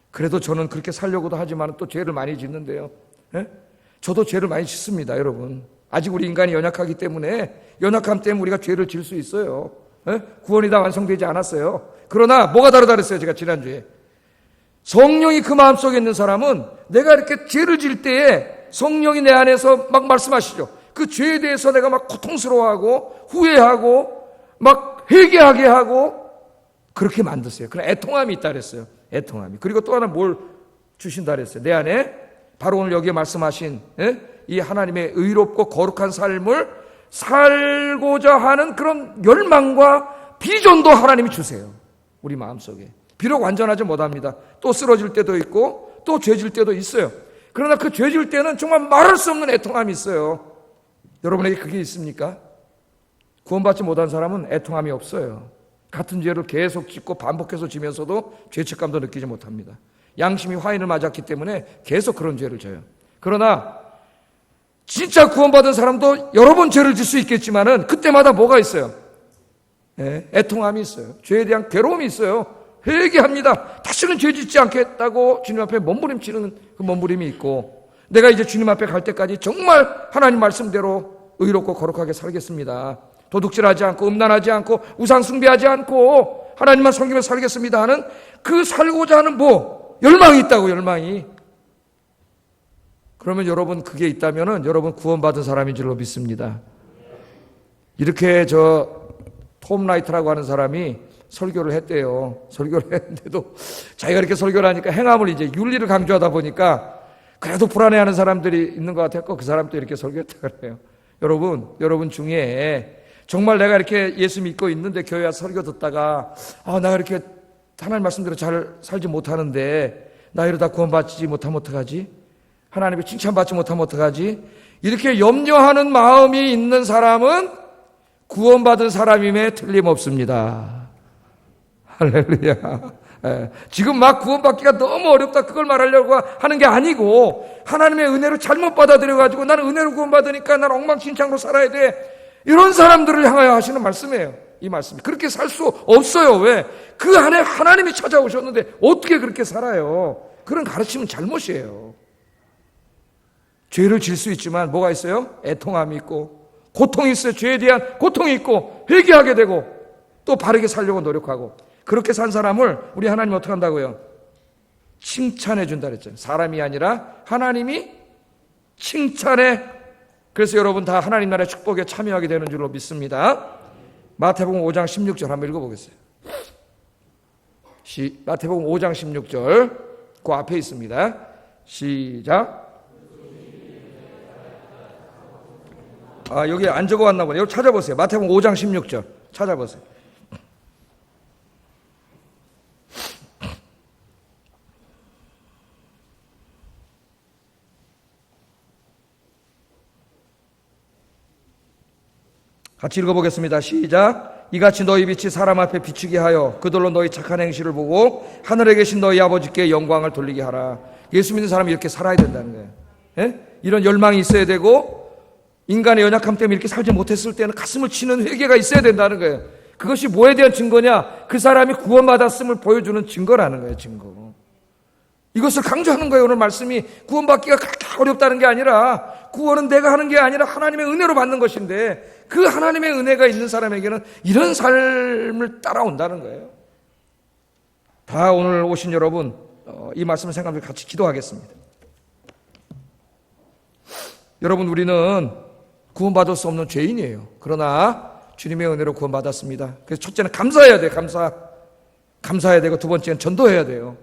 Speaker 1: 그래도 저는 그렇게 살려고도 하지만 또 죄를 많이 짓는데요. 저도 죄를 많이 짓습니다, 여러분. 아직 우리 인간이 연약하기 때문에, 연약함 때문에 우리가 죄를 질 수 있어요. 구원이 다 완성되지 않았어요. 그러나 뭐가 다르다 그랬어요, 제가 지난주에. 성령이 그 마음속에 있는 사람은 내가 이렇게 죄를 질 때에 성령이 내 안에서 막 말씀하시죠. 그 죄에 대해서 내가 막 고통스러워하고 후회하고 막 회개하게 하고 그렇게 만드세요. 그런 애통함이 있다 그랬어요. 애통함이. 그리고 또 하나 뭘 주신다 그랬어요. 내 안에 바로 오늘 여기에 말씀하신 이 하나님의 의롭고 거룩한 삶을 살고자 하는 그런 열망과 비전도 하나님이 주세요. 우리 마음속에. 비록 완전하지 못합니다. 또 쓰러질 때도 있고 또 죄질 때도 있어요. 그러나 그 죄질 때는 정말 말할 수 없는 애통함이 있어요. 여러분에게 그게 있습니까? 구원받지 못한 사람은 애통함이 없어요. 같은 죄를 계속 짓고 반복해서 지면서도 죄책감도 느끼지 못합니다. 양심이 화인을 맞았기 때문에 계속 그런 죄를 져요. 그러나 진짜 구원받은 사람도 여러 번 죄를 질 수 있겠지만은 그때마다 뭐가 있어요? 애통함이 있어요. 죄에 대한 괴로움이 있어요. 회개합니다. 다시는 죄 짓지 않겠다고 주님 앞에 몸부림치는 그 몸부림이 있고, 내가 이제 주님 앞에 갈 때까지 정말 하나님 말씀대로 의롭고 거룩하게 살겠습니다. 도둑질하지 않고 음란하지 않고 우상 숭배하지 않고 하나님만 섬기며 살겠습니다 하는 그 살고자 하는 열망이 있다고, 열망이. 그러면 여러분 그게 있다면은 여러분 구원받은 사람인 줄로 믿습니다. 이렇게 톰 라이트라고 하는 사람이 설교를 했대요. 설교를 했는데도 자기가 이렇게 설교를 하니까 행함을 이제 윤리를 강조하다 보니까 그래도 불안해하는 사람들이 있는 것 같았고 그 사람도 이렇게 설교했다 그래요. 여러분 중에 정말 내가 이렇게 예수 믿고 있는데 교회 와서 설교 듣다가 나 이렇게 하나님 말씀대로 잘 살지 못하는데 나 이러다 구원받지 못하면 어떡하지? 하나님의 칭찬받지 못하면 어떡하지? 이렇게 염려하는 마음이 있는 사람은 구원받은 사람임에 틀림없습니다. 할렐루야. 지금 막 구원받기가 너무 어렵다 그걸 말하려고 하는 게 아니고 하나님의 은혜를 잘못 받아들여가지고 나는 은혜로 구원받으니까 나는 엉망진창으로 살아야 돼. 이런 사람들을 향하여 하시는 말씀이에요. 이 말씀이. 그렇게 살 수 없어요. 왜? 그 안에 하나님이 찾아오셨는데 어떻게 그렇게 살아요? 그런 가르침은 잘못이에요. 죄를 질 수 있지만 뭐가 있어요? 애통함이 있고 고통이 있어요. 죄에 대한 고통이 있고 회개하게 되고 또 바르게 살려고 노력하고 그렇게 산 사람을 우리 하나님 어떻게 한다고요? 칭찬해 준다 그랬잖아요. 사람이 아니라 하나님이 칭찬해. 그래서 여러분 다 하나님 나라의 축복에 참여하게 되는 줄로 믿습니다. 마태복음 5장 16절 한번 읽어보겠어요. 마태복음 5장 16절 그 앞에 있습니다. 시작. 여기 안 적어왔나 보네요. 여기 찾아보세요. 마태복음 5장 16절 찾아보세요. 같이 읽어보겠습니다. 시작. 이같이 너희 빛이 사람 앞에 비추게 하여 그들로 너희 착한 행실을 보고 하늘에 계신 너희 아버지께 영광을 돌리게 하라. 예수 믿는 사람이 이렇게 살아야 된다는 거예요. 이런 열망이 있어야 되고 인간의 연약함 때문에 이렇게 살지 못했을 때는 가슴을 치는 회개가 있어야 된다는 거예요. 그것이 뭐에 대한 증거냐? 그 사람이 구원받았음을 보여주는 증거라는 거예요. 증거. 이것을 강조하는 거예요. 오늘 말씀이 구원받기가 그렇게 어렵다는 게 아니라, 구원은 내가 하는 게 아니라 하나님의 은혜로 받는 것인데, 그 하나님의 은혜가 있는 사람에게는 이런 삶을 따라온다는 거예요. 다 오늘 오신 여러분, 이 말씀을 생각하면서 같이 기도하겠습니다. 여러분, 우리는 구원받을 수 없는 죄인이에요. 그러나 주님의 은혜로 구원받았습니다. 그래서 첫째는 감사해야 돼요. 감사해야 되고, 두 번째는 전도해야 돼요.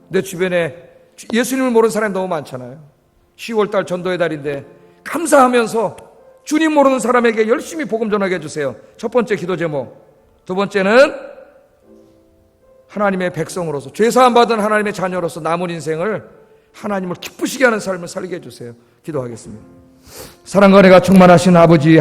Speaker 1: 내 주변에 예수님을 모르는 사람이 너무 많잖아요. 10월달 전도의 달인데 감사하면서 주님 모르는 사람에게 열심히 복음 전하게 해주세요. 첫 번째 기도 제목. 두 번째는 하나님의 백성으로서, 죄사함 받은 하나님의 자녀로서 남은 인생을 하나님을 기쁘시게 하는 삶을 살게 해주세요. 기도하겠습니다. 사랑과 은혜가 충만하신 아버지